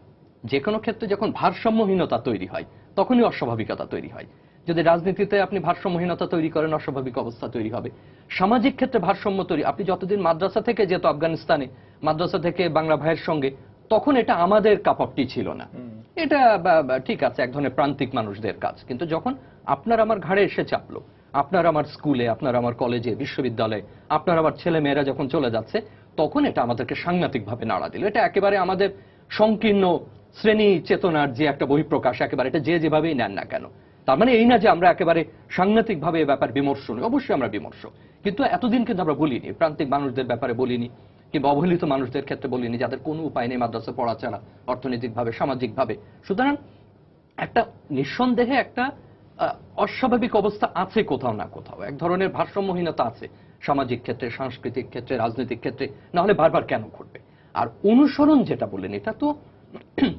যে কোনো ক্ষেত্রে যখন ভারসাম্যহীনতা তৈরি হয় তখনই অস্বাভাবিকতা তৈরি হয়। যদি রাজনীতিতে আপনি ভারসাম্যহীনতা তৈরি করেন, অস্বাভাবিক অবস্থা তৈরি হবে। সামাজিক ক্ষেত্রে ভারসাম্য তৈরি, আপনি যতদিন মাদ্রাসা থেকে যেত আফগানিস্তানে, মাদ্রাসা থেকে বাংলা ভাইয়ের সঙ্গে, তখন এটা আমাদের কাপড়টি ছিল না, এটা ঠিক আছে এক ধরনের প্রান্তিক মানুষদের কাজ। কিন্তু যখন আপনার আমার ঘাড়ে এসে চাপলো, আপনার আমার স্কুলে, আপনার আমার কলেজে, বিশ্ববিদ্যালয়ে, আপনার আমার ছেলে মেয়েরা যখন চলে যাচ্ছে, তখন এটা আমাদেরকে সাংঘাতিকভাবে নাড়া দিল। এটা একেবারে আমাদের সংকীর্ণ শ্রেণী চেতনার যে একটা বহিঃপ্রকাশ, একেবারে এটা যে যেভাবেই নেন না কেন। তার মানে এই না যে আমরা একেবারে সাংঘাতিকভাবে এ ব্যাপার বিমর্ষ নই, অবশ্যই আমরা বিমর্ষ, কিন্তু এতদিন কিন্তু আমরা বলিনি, প্রান্তিক মানুষদের ব্যাপারে বলিনি, কিংবা অবহেলিত মানুষদের ক্ষেত্রে বলিনি, যাদের কোনো উপায় নেই মাদ্রাসা পড়া ছাড়া, অর্থনৈতিকভাবে, সামাজিকভাবে। সুতরাং একটা নিঃসন্দেহে একটা অস্বাভাবিক অবস্থা আছে কোথাও না কোথাও, এক ধরনের ভারসাম্যহীনতা আছে সামাজিক ক্ষেত্রে, সাংস্কৃতিক ক্ষেত্রে, রাজনৈতিক ক্ষেত্রে, না হলে বারবার কেন ঘটবে। আর অনুসরণ যেটা বললেন, এটা তো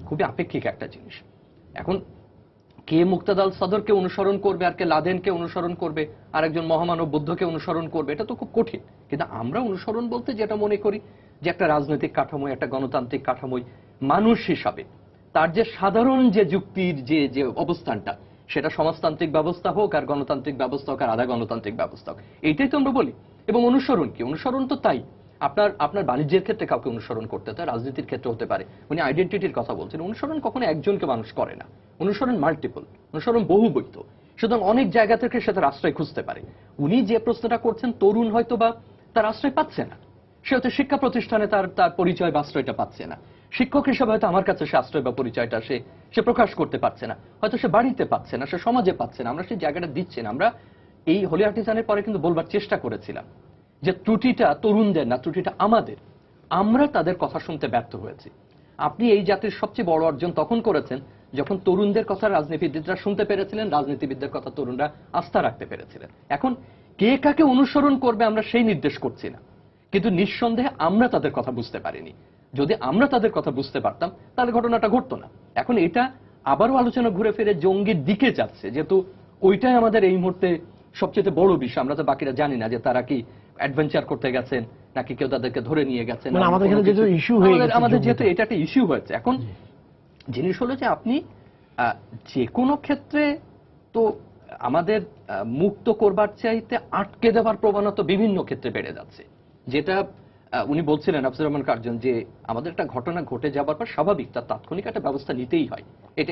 খুবই আপেক্ষিক একটা জিনিস। এখন কে মুক্তাদাল সদরকে অনুসরণ করবে, আর কে লাদেনকে অনুসরণ করবে, আর একজন মহামানব বুদ্ধকে অনুসরণ করবে, এটা তো খুব কঠিন। কিন্তু আমরা অনুসরণ বলতে যেটা মনে করি, যে একটা রাজনৈতিক কাঠামোয়, একটা গণতান্ত্রিক কাঠামোয় মানুষ হিসাবে তার যে সাধারণ যে যুক্তির যে অবস্থানটা, সেটা সমাজতান্ত্রিক ব্যবস্থা হোক, আর গণতান্ত্রিক ব্যবস্থা হোক, আর আধা গণতান্ত্রিক ব্যবস্থা হোক, এইটাই তো আমরা বলি। এবং অনুসরণ কি? অনুসরণ তো তাই, আপনার বাণিজ্যের ক্ষেত্রে কাউকে অনুসরণ করতে হয়, রাজনীতির ক্ষেত্রে হতে পারে। উনি আইডেন্টিটির কথা বলছেন। অনুসরণ কখনো একজনকে মানুষ করে না, অনুসরণ মাল্টিপল, অনুসরণ বহুবৈধ। সুতরাং অনেক জায়গা থেকে সেটা আশ্রয় খুঁজতে পারে। উনি যে প্রশ্নটা করছেন, তরুণ হয়তো বা তার আশ্রয় পাচ্ছে না, সে হয়তো শিক্ষা প্রতিষ্ঠানে তার পরিচয় বা আশ্রয়টা পাচ্ছে না, শিক্ষক হিসেবে হয়তো আমার কাছে সে আশ্রয় বা পরিচয়টা সে প্রকাশ করতে পারছে না, হয়তো সে বাড়িতে পাচ্ছে না, সে সমাজে পাচ্ছে না, আমরা সেই জায়গাটা দিচ্ছি না। আমরা এই হোলি আর্টিজানের পরে কিন্তু বলবার চেষ্টা করেছিলাম যে ত্রুটিটা তরুণদের না, ত্রুটিটা আমাদের, আমরা তাদের কথা শুনতে ব্যর্থ হয়েছি। আপনি এই জাতির সবচেয়ে বড় অর্জন তখন করেছেন যখন তরুণদের কথা রাজনীতিবিদরা শুনতে পেরেছিলেন, রাজনীতিবিদদের কথা তরুণরা আস্থা রাখতে পেরেছিলেন। এখন কে কাকে অনুসরণ করবে আমরা সেই নির্দেশ করছি না, কিন্তু নিঃসন্দেহে আমরা তাদের কথা বুঝতে পারিনি। যদি আমরা তাদের কথা বুঝতে পারতাম তাহলে ঘটনাটা ঘটতো না। এখন এটা আবারও আলোচনা ঘুরে ফিরে জঙ্গির দিকে যাচ্ছে, যেহেতু ওইটাই আমাদের এই মুহূর্তে সবচেয়ে বড় বিষয়। আমরা তো বাকিরা জানি না যে তারা কি অ্যাডভেঞ্চার করতে গেছেন, নাকি কেউ তাদেরকে ধরে নিয়ে গেছেন। আমাদের এখানে যেহেতু ইস্যু হয়ে গেছে, আমাদের যেহেতু এটা একটা ইস্যু হয়েছে, এখন জিনিস হলো যে আপনি যে কোনো ক্ষেত্রে তো আমাদের মুক্ত করবার চাইতে আটকে দেওয়ার প্রবণতা বিভিন্ন ক্ষেত্রে বেড়ে যাচ্ছে। যেটা উনি বলছিলেন আফজাল রহমান কার্জন, যে আমাদের একটা ঘটনা ঘটে যাবার পর স্বাভাবিক তার তাৎক্ষণিক একটা ব্যবস্থা নিতেই হয়,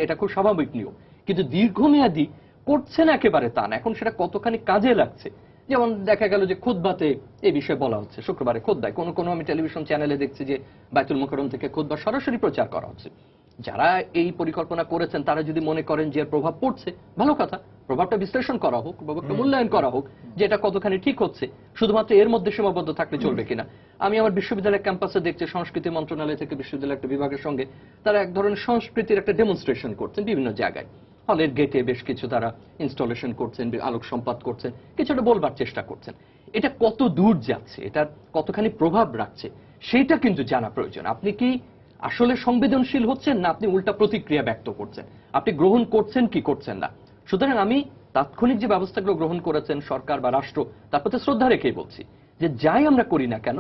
এটা খুব স্বাভাবিক নিয়ম। কিন্তু দীর্ঘমেয়াদী করছে না একেবারে তা না। এখন সেটা কতখানি কাজে লাগছে, যেমন দেখা গেল যে খুতবাতে এই বিষয়ে বলা হচ্ছে, শুক্রবারে খুতবায় কোনো আমি টেলিভিশন চ্যানেলে দেখছি যে বাইতুল মুকাররম থেকে খুতবা সরাসরি প্রচার করা হচ্ছে। যারা এই পরিকল্পনা করেছেন তারা যদি মনে করেন যে এর প্রভাব পড়ছে, ভালো কথা, প্রভাবটা বিশ্লেষণ করা হোক, প্রভাবটা মূল্যায়ন করা হোক, যে এটা কতখানি ঠিক হচ্ছে। শুধুমাত্র এর মধ্যে সীমাবদ্ধ থাকলে চলবে কিনা। আমি আমার বিশ্ববিদ্যালয়ের ক্যাম্পাসে দেখছি সংস্কৃতি মন্ত্রণালয় থেকে বিশ্ববিদ্যালয়ের একটা বিভাগের সঙ্গে তারা এক ধরনের সংস্কৃতির একটা ডেমনস্ট্রেশন করছেন বিভিন্ন জায়গায়। হলের গেটে বেশ কিছু তারা ইনস্টলেশন করছেন, আলোক সম্পাদ করছেন, কিছুটা বলবার চেষ্টা করছেন। এটা কত দূর যাচ্ছে, এটা কতখানি প্রভাব রাখছে, সেইটা কিন্তু জানা প্রয়োজন। আপনি কি আসলে সংবেদনশীল হচ্ছেন, না আপনি উল্টা প্রতিক্রিয়া ব্যক্ত করছেন, আপনি গ্রহণ করছেন কি করছেন না। সুতরাং আমি তাৎক্ষণিক যে ব্যবস্থাগুলো গ্রহণ করেছেন সরকার বা রাষ্ট্র, তার প্রতি শ্রদ্ধা রেখেই বলছি যে যাই আমরা করি না কেন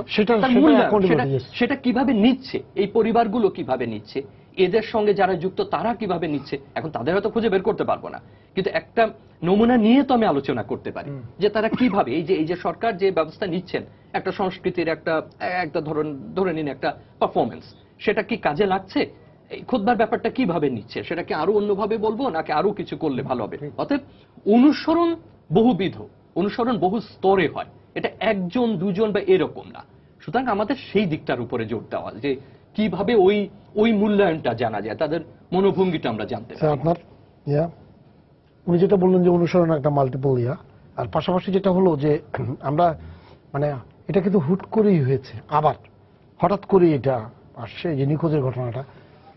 সেটা কিভাবে নিচ্ছে, এই পরিবারগুলো কিভাবে নিচ্ছে, এদের সঙ্গে যারা যুক্ত তারা কিভাবে নিচ্ছে, এখন তাদের হয়তো খুঁজে বের করতে পারবো না, কিন্তু একটা নমুনা নিয়ে তো আমি আলোচনা করতে পারি যে তারা কিভাবে এই যে সরকার যে ব্যবস্থা নিচ্ছেন, একটা সংস্কৃতির একটা ধরে নিন একটা পারফরমেন্স, সেটা কি কাজে লাগছে, এই খুতবার ব্যাপারটা কিভাবে নিচ্ছে, সেটাকে আরো অন্যভাবে বলবো নাকি আরো কিছু করলে ভালো হবে। অতএব অনুসরণ বহুবিধ, অনুসরণ বহু স্তরে হয়, এটা একজন দুজন বা এরকম না। সুতরাং আমাদের সেই দিকটার উপরে জোর দেওয়া যে কিভাবে ওই মূল্যায়নটা জানা যায়, তাদের মনোভঙ্গিটা আমরা জানতে পারি। আপনার উনি যেটা বললেন যে অনুসরণ একটা মাল্টিপল আর পাশাপাশি যেটা হলো যে আমরা মানে এটা কিন্তু হুট করেই হয়েছে, আবার হঠাৎ করেই এটা আসছে যে নিখোঁজের ঘটনাটা,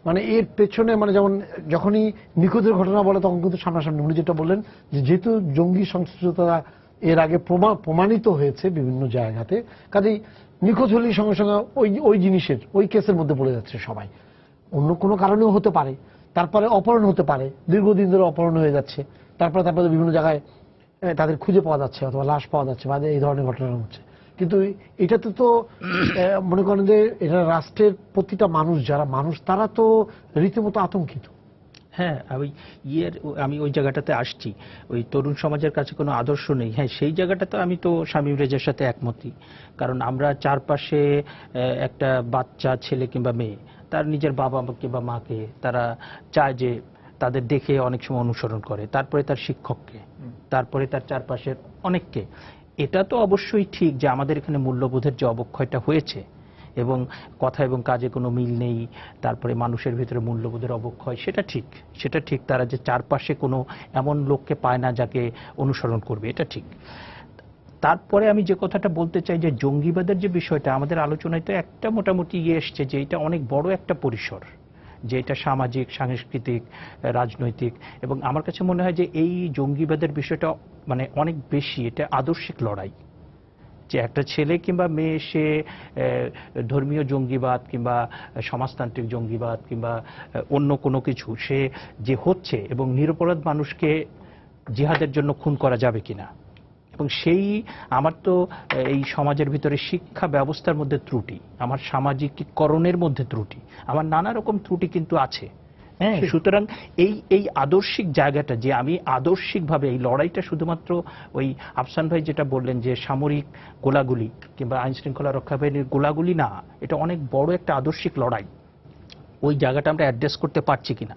মানে এর পেছনে মানে যেমন যখনই নিখোঁজের ঘটনা বলে তখন কিন্তু সামনাসামনি উনি যেটা বললেন যে যেহেতু জঙ্গি সংশ্লিষ্টতা এর আগে প্রমাণিত হয়েছে বিভিন্ন জায়গাতে, কাজেই নিখোঁজ হলেই সঙ্গে সঙ্গে ওই জিনিসের ওই কেসের মধ্যে পড়ে যাচ্ছে সবাই। অন্য কোনো কারণেও হতে পারে, তারপরে অপহরণ হতে পারে, দীর্ঘদিন ধরে অপহরণ হয়ে যাচ্ছে, তারপরে বিভিন্ন জায়গায় তাদের খুঁজে পাওয়া যাচ্ছে অথবা লাশ পাওয়া যাচ্ছে বা এই ধরনের ঘটনা হচ্ছে। কিন্তু এটাতে তো মনে করেন যে এটা রাষ্ট্রের প্রতিটা মানুষ, যারা মানুষ তারা তো রীতিমতো আতঙ্কিত। হ্যাঁ, আমি ওই জায়গাটাতে আসছি, ওই তরুণ সমাজের কাছে কোনো আদর্শ নেই। হ্যাঁ, সেই জায়গাটাতে আমি তো শামীম রেজার সাথে একমতই, কারণ আমরা চারপাশে একটা বাচ্চা ছেলে কিংবা মেয়ে তার নিজের বাবা কিংবা মাকে তারা চায় যে তাদের দেখে অনেক সময় অনুসরণ করে, তারপরে তার শিক্ষককে, তারপরে তার চারপাশের অনেককে। এটা তো অবশ্যই ঠিক যে আমাদের এখানে মূল্যবোধের যে অবক্ষয়টা হয়েছে এবং কথা এবং কাজে কোনো মিল নেই, তারপরে মানুষের ভিতরে মূল্যবোধের অবক্ষয়, সেটা ঠিক তারা যে চারপাশে কোনো এমন লোককে পায় না যাকে অনুসরণ করবে, এটা ঠিক। তারপরে আমি যে কথাটা বলতে চাই যে জঙ্গিবাদের যে বিষয়টা আমাদের আলোচনায় তো একটা মোটামুটি এসছে যে এটা অনেক বড় একটা পরিসর, যে এটা সামাজিক, সাংস্কৃতিক, রাজনৈতিক, এবং আমার কাছে মনে হয় যে এই জঙ্গিবাদের বিষয়টা মানে অনেক বেশি, এটা আদর্শিক লড়াই। যে একটা ছেলে কিংবা মেয়ে সে ধর্মীয় জঙ্গিবাদ কিংবা সমাজতান্ত্রিক জঙ্গিবাদ কিংবা অন্য কোনো কিছু সে যে হচ্ছে, এবং নিরপরাধ মানুষকে জিহাদের জন্য খুন করা যাবে কিনা, এবং সেই আমার তো এই সমাজের ভিতরে শিক্ষা ব্যবস্থার মধ্যে ত্রুটি, আমার সামাজিকীকরণের মধ্যে ত্রুটি, আমার নানা রকম ত্রুটি কিন্তু আছে। হ্যাঁ, সুতরাং এই আদর্শিক জায়গাটা, যে আমি আদর্শিকভাবে এই লড়াইটা শুধুমাত্র ওই আফসান ভাই যেটা বললেন যে সামরিক গোলাগুলি কিংবা আইন শৃঙ্খলা রক্ষা বাহিনীর গোলাগুলি না, এটা অনেক বড় একটা আদর্শিক লড়াই। ওই জায়গাটা আমরা অ্যাড্রেস করতে পারছি কিনা।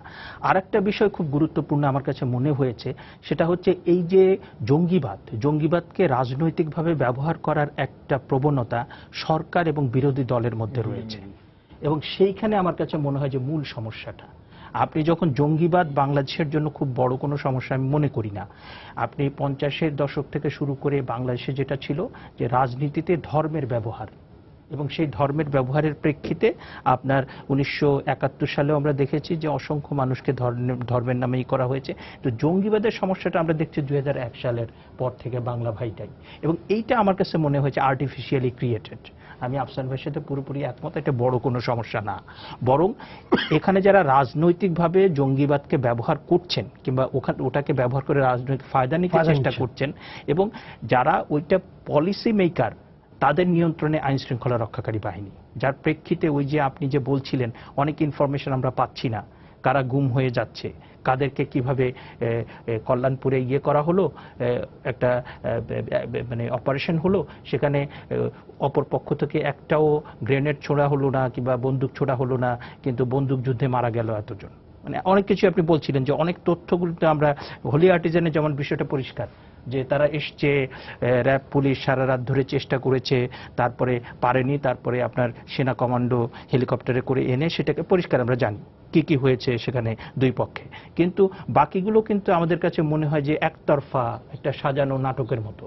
আর একটা বিষয় খুব গুরুত্বপূর্ণ আমার কাছে মনে হয়েছে, সেটা হচ্ছে এই যে জঙ্গিবাদকে রাজনৈতিকভাবে ব্যবহার করার একটা প্রবণতা সরকার এবং বিরোধী দলের মধ্যে রয়েছে, এবং সেইখানে আমার কাছে মনে হয় যে মূল সমস্যাটা। আপনি যখন জঙ্গিবাদ বাংলাদেশের জন্য খুব বড় কোনো সমস্যা আমি মনে করি না। আপনি 50-এর দশক থেকে শুরু করে বাংলাদেশে যেটা ছিল যে রাজনীতিতে ধর্মের ব্যবহার, এবং সেই ধর্মের ব্যবহারের প্রেক্ষিতে আপনার 1971 সালেও আমরা দেখেছি যে অসংখ্য মানুষকে ধর্মের নামেই করা হয়েছে। তো জঙ্গিবাদের সমস্যাটা আমরা দেখছি 2001 সালের পর থেকে বাংলা ভাইটাই, এবং এইটা আমার কাছে মনে হয়েছে আর্টিফিশিয়ালি ক্রিয়েটেড। আমি আফসান ভাইয়ের সাথে পুরোপুরি একমত, এটা বড় কোনো সমস্যা না, বরং এখানে যারা রাজনৈতিকভাবে জঙ্গিবাদকে ব্যবহার করছেন কিংবা ওটাকে ব্যবহার করে রাজনৈতিক ফায়দা নিতে চেষ্টা করছেন, এবং যারা ওইটা পলিসি মেকার তাদের নিয়ন্ত্রণে আইন শৃঙ্খলা রক্ষাকারী বাহিনী, যার প্রেক্ষিতে ওই যে আপনি যে বলছিলেন অনেক ইনফরমেশন আমরা পাচ্ছি না, কারা গুম হয়ে যাচ্ছে, কাদেরকে কিভাবে কল্যাণপুরে করা হলো, একটা মানে অপারেশন হলো, সেখানে অপর পক্ষ থেকে একটাও গ্রেনেড ছোড়া হলো না কিংবা বন্দুক ছোড়া হলো না, কিন্তু বন্দুক যুদ্ধে মারা গেল এতজন। মানে অনেক কিছু আপনি বলছিলেন যে অনেক তথ্যগুলোতে আমরা হোলি আর্টিজানে যেমন বিষয়টা পরিষ্কার যে তারা এসছে, র্যাব পুলিশ সারা রাত ধরে চেষ্টা করেছে, তারপরে পারেনি, তারপরে আপনার সেনা কমান্ডো হেলিকপ্টারে করে এনে সেটাকে পরিষ্কার আমরা জানি কি কি হয়েছে সেখানে দুই পক্ষে। কিন্তু বাকিগুলো কিন্তু আমাদের কাছে মনে হয় যে একতরফা একটা সাজানো নাটকের মতো।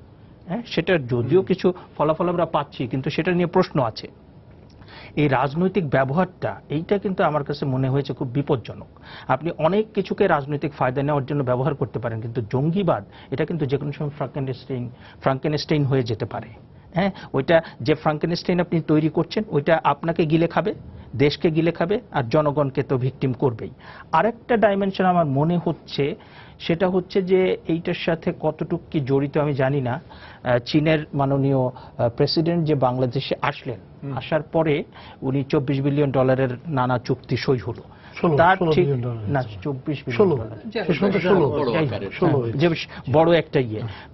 হ্যাঁ, সেটার যদিও কিছু ফলাফল আমরা পাচ্ছি, কিন্তু সেটা নিয়ে প্রশ্ন আছে। এই রাজনৈতিক ব্যবহারটা এইটা কিন্তু আমার কাছে মনে হয়েছে খুব বিপজ্জনক। আপনি অনেক কিছুকে রাজনৈতিক ফায়দা নেওয়ার জন্য ব্যবহার করতে পারেন, কিন্তু জঙ্গিবাদ এটা কিন্তু যে কোনো সময় ফ্রাঙ্কেনস্টাইন হয়ে যেতে পারে। হ্যাঁ, ওইটা যে ফ্রাঙ্কেনস্টাইন আপনি তৈরি করছেন ওইটা আপনাকে গিলে খাবে, দেশকে গিলে খাবে, আর জনগণকে তো ভিকটিম করবেই। আরেকটা ডাইমেনশন আমার মনে হচ্ছে, সেটা হচ্ছে যে এইটার সাথে কতটুকু কি জড়িত আমি জানি না। চীনের মাননীয় প্রেসিডেন্ট যে বাংলাদেশে আসলেন, আসার পরে উনি $24 বিলিয়ন নানা চুক্তি সই হলো, তার ঠিক না 24 বিলিয়ন যে বড় একটা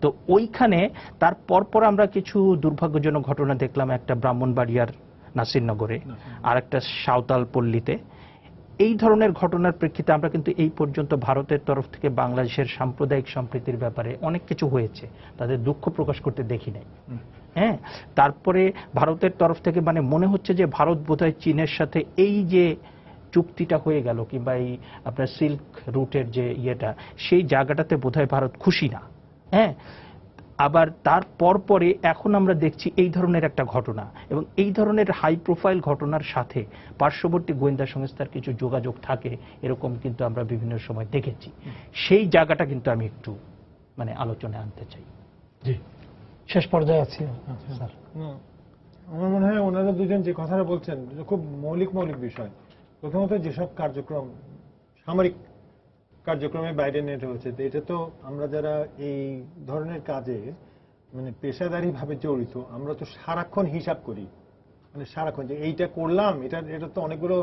তো ওইখানে তার পরপর আমরা কিছু দুর্ভাগ্যজনক ঘটনা দেখলাম, একটা ব্রাহ্মণবাড়িয়ার নাসিরনগরে, আর একটা সাঁওতাল পল্লীতে। এই ধরনের ঘটনার প্রেক্ষিতে আমরা কিন্তু এই পর্যন্ত ভারতের তরফ থেকে বাংলাদেশের সাম্প্রদায়িক সম্প্রীতির ব্যাপারে অনেক কিছু হয়েছে, তাদের দুঃখ প্রকাশ করতে দেখি নাই। হ্যাঁ, তারপরে ভারতের তরফ থেকে মানে মনে হচ্ছে যে ভারত বোধহয় চীনের সাথে এই যে চুক্তিটা হয়ে গেল কিংবা এই আপনার সিল্ক রুটের যে ইয়েটা, সেই জায়গাটাতে বোধহয় ভারত খুশি না। হ্যাঁ, আবার তার পরে এখন আমরা দেখছি এই ধরনের একটা ঘটনা, এবং এই ধরনের হাই প্রোফাইল ঘটনার সাথে পার্শ্ববর্তী গোয়েন্দা সংস্থার কিছু যোগাযোগ থাকে, এরকম কিন্তু আমরা বিভিন্ন সময় দেখেছি। সেই জায়গাটা কিন্তু আমি একটু মানে আলোচনায় আনতে চাই। জি, শেষ পর্যায়ে আছি স্যার। আমার মনে হয় ওনারা দুজন যে কথাটা বলছেন খুব মৌলিক বিষয়। প্রথমত যেসব কার্যক্রম সামরিক কার্যক্রমে বাইরে নেওয়া হচ্ছে, এটা তো আমরা যারা এই ধরনের কাজে মানে পেশাদারি ভাবে জড়িত, আমরা তো সারাক্ষণ হিসাব করি, মানে সারাক্ষণ যে এইটা করলাম, এটা তো অনেকগুলো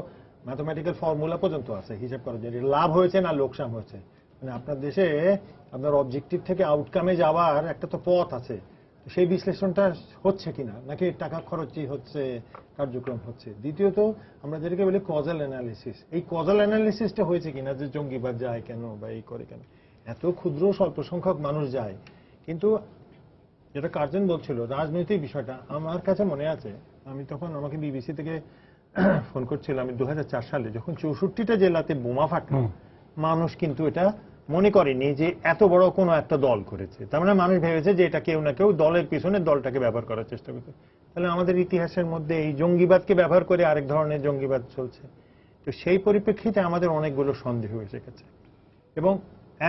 ম্যাথমেটিক্যাল ফর্মুলা পর্যন্ত আছে হিসাব করার জন্য, লাভ হয়েছে না লোকসান হয়েছে। মানে আপনার দেশে আপনার অবজেক্টিভ থেকে আউটকামে যাওয়ার একটা তো পথ আছে, সেই বিশ্লেষণটা হচ্ছে কিনা, নাকি টাকা খরচই হচ্ছে, কার্যক্রম হচ্ছে। দ্বিতীয়ত আমরা যেটাকে বলি কজাল অ্যানালিসিস, এই কজাল অ্যানালিসিসটা হয়েছে কিনা, যে জঙ্গিবাদ যায় কেন বা এই করে কেন, এত ক্ষুদ্র স্বল্প সংখ্যক মানুষ যায়। কিন্তু যেটা কার্জন বলছিল রাজনৈতিক বিষয়টা, আমার কাছে মনে আছে আমি তখন আমাকে বিবিসি থেকে ফোন করছিল, আমি 2004 সালে যখন 64টা জেলাতে বোমা ফাটলো, মানুষ কিন্তু এটা মনে করেনি যে এত বড় কোনো একটা দল করেছে। তার মানে মানুষ ভেবেছে যে এটা কেউ না কেউ দলের পিছনে দলটাকে ব্যবহার করার চেষ্টা করছে। তাহলে আমাদের ইতিহাসের মধ্যে এই জঙ্গিবাদকে ব্যবহার করে আরেক ধরনের জঙ্গিবাদ চলছে। তো সেই পরিপ্রেক্ষিতে আমাদের অনেকগুলো সন্দেহ এসে গেছে, এবং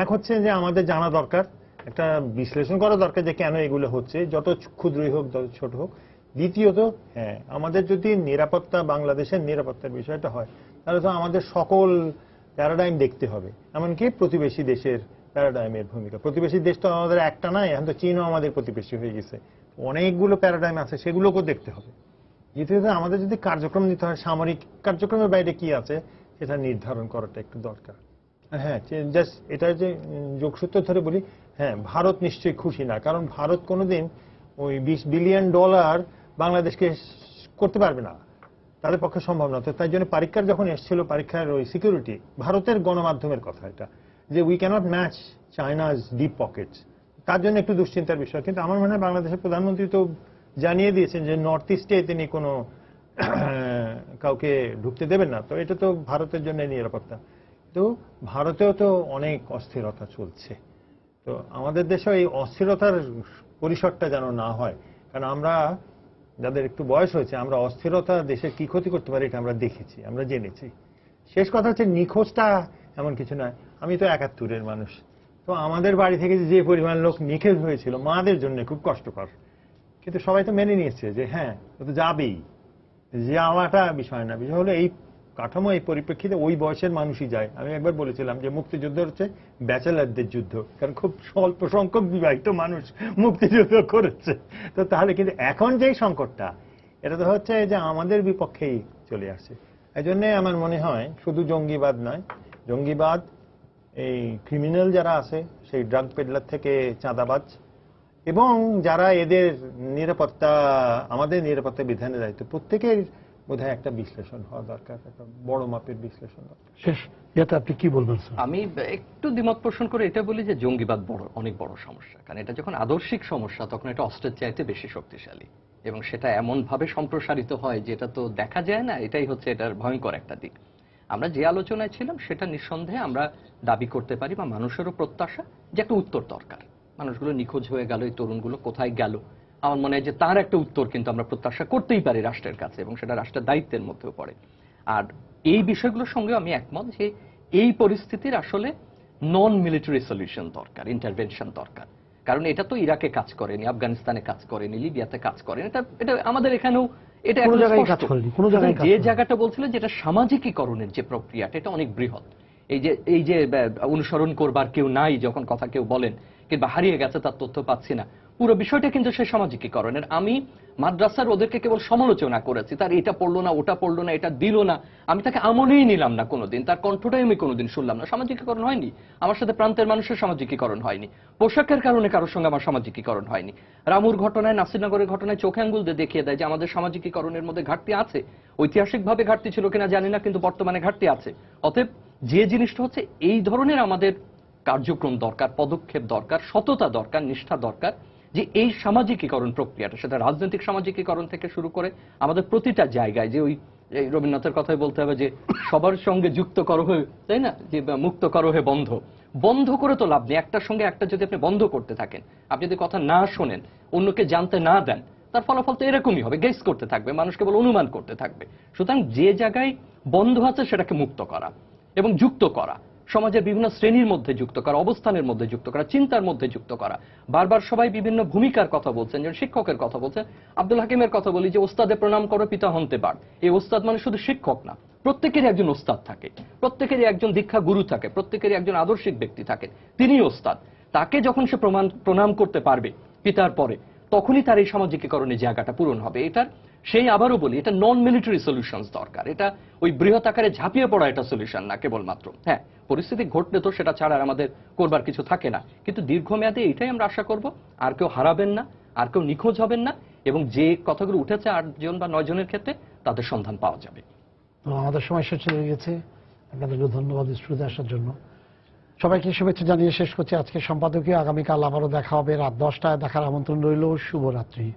এক হচ্ছে যে আমাদের জানা দরকার, একটা বিশ্লেষণ করা দরকার যে কেন এগুলো হচ্ছে, যত ক্ষুদ্রই হোক যত ছোট হোক। দ্বিতীয়ত হ্যাঁ, আমাদের যদি নিরাপত্তা, বাংলাদেশের নিরাপত্তার বিষয়টা হয়, তাহলে তো আমাদের সকল প্যারাডাইম দেখতে হবে, এমনকি প্রতিবেশী দেশের প্যারাডাইমের ভূমিকা। প্রতিবেশী দেশ তো আমাদের একটা নয়, এখন তো চীনও আমাদের প্রতিবেশী হয়ে গেছে, অনেকগুলো প্যারাডাইম আছে, সেগুলোকেও দেখতে হবে। দ্বিতীয়ত আমাদের যদি কার্যক্রম নিতে হয়, সামরিক কার্যক্রমের বাইরে কি আছে সেটা নির্ধারণ করাটা একটু দরকার। আর হ্যাঁ, জাস্ট এটা যে যোগসূত্র ধরে বলি, হ্যাঁ ভারত নিশ্চয়ই খুশি না, কারণ ভারত কোনোদিন ওই $20 বিলিয়ন বাংলাদেশকে করতে পারবে না, তাদের পক্ষে সম্ভব না। তো তাই জন্য পরীক্ষার যখন এসেছিল, পরীক্ষার ওই সিকিউরিটি, ভারতের গণমাধ্যমের কথা এটা, যে we cannot match China's deep pockets, তার জন্য একটু দুশ্চিন্তার বিষয়। কিন্তু আমার মনে হয় বাংলাদেশের প্রধানমন্ত্রী তো জানিয়ে দিয়েছেন যে নর্থ ইস্টে তিনি কোনো কাউকে ঢুকতে দেবেন না, তো এটা তো ভারতের জন্য নিরাপত্তা। তো ভারতেও তো অনেক অস্থিরতা চলছে, তো আমাদের দেশে এই অস্থিরতার পরিসরটা যেন না হয়, কারণ আমরা যাদের একটু বয়স হয়েছে, আমরা অস্থিরতা দেশের কি ক্ষতি করতে পারি এটা আমরা দেখেছি, আমরা জেনেছি। শেষ কথা হচ্ছে নিখোঁজটা এমন কিছু নয়। আমি তো 71-এর মানুষ, তো আমাদের বাড়ি থেকে যে পরিমাণ লোক নিখোঁজ হয়েছিল মাদের জন্য খুব কষ্টকর, কিন্তু সবাই তো মেনে নিয়েছে যে হ্যাঁ ও তো যাবেই, যাওয়াটা বিষয় না। বিষয় হলো এই কাঠামো, এই পরিপ্রেক্ষিতে ওই বয়সের মানুষই যায়। আমি একবার বলেছিলাম যে মুক্তিযুদ্ধ হচ্ছে ব্যাচেলারদের যুদ্ধ, কারণ খুব স্বল্প সংখ্যক বিবাহিত মানুষ মুক্তিযুদ্ধ করেছে। তো তাহলে কিন্তু এখন যেই সংকটটা, এটা তো হচ্ছে যে আমাদের বিপক্ষেই চলে আসছে। এই জন্য আমার মনে হয় শুধু জঙ্গিবাদ নয়, জঙ্গিবাদ, এই ক্রিমিনাল যারা আছে, সেই ড্রাগ পেডলার থেকে চাঁদাবাজ, এবং যারা এদের নিরাপত্তা, আমাদের নিরাপত্তা বিধানে দায়িত্ব, প্রত্যেকের বোধহয় একটা বিশ্লেষণ হওয়া দরকার, একটা বড় মাপের বিশ্লেষণ দরকার। শেষ ইয়াতে আপনি কি বলবেন স্যার? আমি একটু দ্বিমত পোষণ করে এটা বলি যে জঙ্গিবাদ অনেক বড় সমস্যা, কারণ এটা যখন আদর্শিক সমস্যা তখন এটা অস্ত্রের চাইতে বেশি শক্তিশালী, এবং সেটা এমন ভাবে সম্প্রসারিত হয় যেটা তো দেখা যায় না। এটাই হচ্ছে এটার ভয়ঙ্কর একটা দিক। আমরা যে আলোচনায় ছিলাম সেটা নিঃসন্দেহে আমরা দাবি করতে পারি, বা মানুষেরও প্রত্যাশা, যে একটা উত্তর দরকার। মানুষগুলো নিখোঁজ হয়ে গেল, এই তরুণগুলো কোথায় গেল, আমার মনে হয় যে তার একটা উত্তর কিন্তু আমরা প্রত্যাশা করতেই পারি রাষ্ট্রের কাছে, এবং সেটা রাষ্ট্রের দায়িত্বের মধ্যেও পড়ে। আর এই বিষয়গুলোর সঙ্গে আমি একমত যে এই পরিস্থিতির আসলে নন মিলিটারি সলিউশন দরকার, ইন্টারভেনশন দরকার। কারণ এটা তো ইরাকে কাজ করেনি, আফগানিস্তানে কাজ করেনি, লিবিয়াতে কাজ করেনি, এটা আমাদের এখানেও এটা কোনো জায়গায় কাজ করেনি, কোনো জায়গায় যে জায়গাটা বলছিলেন যেটা সামাজিকীকরণের যে প্রক্রিয়াটা, এটা অনেক বৃহৎ। এই যে অনুসরণ করবার কেউ নাই যখন কথা কেউ বলেন, কিংবা হারিয়ে গেছে তার তথ্য পাচ্ছি না, পুরো বিষয়টা কিন্তু সেই সামাজিকীকরণের। আমি মাদ্রাসার ওদেরকে কেবল সমালোচনা করেছি, তার এটা পড়লো না, ওটা পড়লো না, এটা দিল না, আমি তাকে আমলেই নিলাম না কোনোদিন, তার কণ্ঠটাই আমি কোনোদিন শুনলাম না। সামাজিকীকরণ হয়নি। আমার সাথে প্রান্তের মানুষের সামাজিকীকরণ হয়নি, পোশাকের কারণে কারোর সঙ্গে আমার সামাজিকীকরণ হয়নি। রামুর ঘটনায়, নাসিরনগরের ঘটনায় চোখে আঙ্গুল দিয়ে দেখিয়ে দেয় যে আমাদের সামাজিকীকরণের মধ্যে ঘাটতি আছে। ঐতিহাসিকভাবে ঘাটতি ছিল কিনা জানি না, কিন্তু বর্তমানে ঘাটতি আছে। অতএব যে জিনিসটা হচ্ছে, এই ধরনের আমাদের কার্যক্রম দরকার, পদক্ষেপ দরকার, সততা দরকার, নিষ্ঠা দরকার, যে এই সামাজিকীকরণ প্রক্রিয়াটা, সেটা রাজনৈতিক সামাজিকীকরণ থেকে শুরু করে আমাদের প্রতিটা জায়গায়, যে ওই এই রবীন্দ্রনাথের কথাই বলতে হবে যে সবার সঙ্গে যুক্ত করো হয়ে, তাই না, যে মুক্ত করো হে বন্ধ, বন্ধ করে তো লাভ নেই। একটার সঙ্গে একটা যদি আপনি বন্ধ করতে থাকেন, আপনি যদি কথা না শোনেন, অন্যকে জানতে না দেন, তার ফলাফল তো এরকমই হবে, গেস করতে থাকবে, মানুষ কেবল অনুমান করতে থাকবে। সুতরাং যে জায়গায় বন্ধ আছে সেটাকে মুক্ত করা এবং যুক্ত করা, সমাজের বিভিন্ন শ্রেণীর মধ্যে যুক্ত করা, অবস্থানের মধ্যে যুক্ত করা, চিন্তার মধ্যে যুক্ত করা। বারবার সবাই বিভিন্ন ভূমিকার কথা বলছেন, যেমন শিক্ষকের কথা বলছেন। আব্দুল হাকিমের কথা বলি যে ওস্তাদে প্রণাম করো পিতা হন্তে পার। এই ওস্তাদ মানে শুধু শিক্ষক না, প্রত্যেকেরই একজন ওস্তাদ থাকে, প্রত্যেকেরই একজন দীক্ষা গুরু থাকে, প্রত্যেকেরই একজন আদর্শিক ব্যক্তি থাকে, তিনি ওস্তাদ। তাকে যখন সে প্রণাম করতে পারবে পিতার পরে, তখনই তার এই সামাজিকীকরণের জায়গাটা পূরণ হবে। এটার সেই আবারও বলি, এটা নন মিলিটারি সলিউশনস দরকার। এটা ওই বৃহৎ আকারে ঝাঁপিয়ে পড়া এটা সলিউশন না কেবলমাত্র। হ্যাঁ, পরিস্থিতি ঘটলে তো সেটা ছাড়া আর আমাদের করবার কিছু থাকে না, কিন্তু দীর্ঘমেয়াদে এটাই আমরা আশা করব, আর কেউ হারাবেন না, আর কেউ নিখোঁজ হবেন না, এবং যে কথাগুলো উঠেছে 8 জন বা 9 জনের ক্ষেত্রে, তাদের সন্ধান পাওয়া যাবে। তো আমাদের সময় শেষ হয়ে গেছে। আপনাদেরকে ধন্যবাদ স্টুডিওতে আসার জন্য। সবাইকে শুভেচ্ছা জানিয়ে শেষ করছি আজকে সম্পাদকীয়। আগামীকাল আবারও দেখা হবে রাত 10টায়। দেখার আমন্ত্রণ রইল। শুভরাত্রি।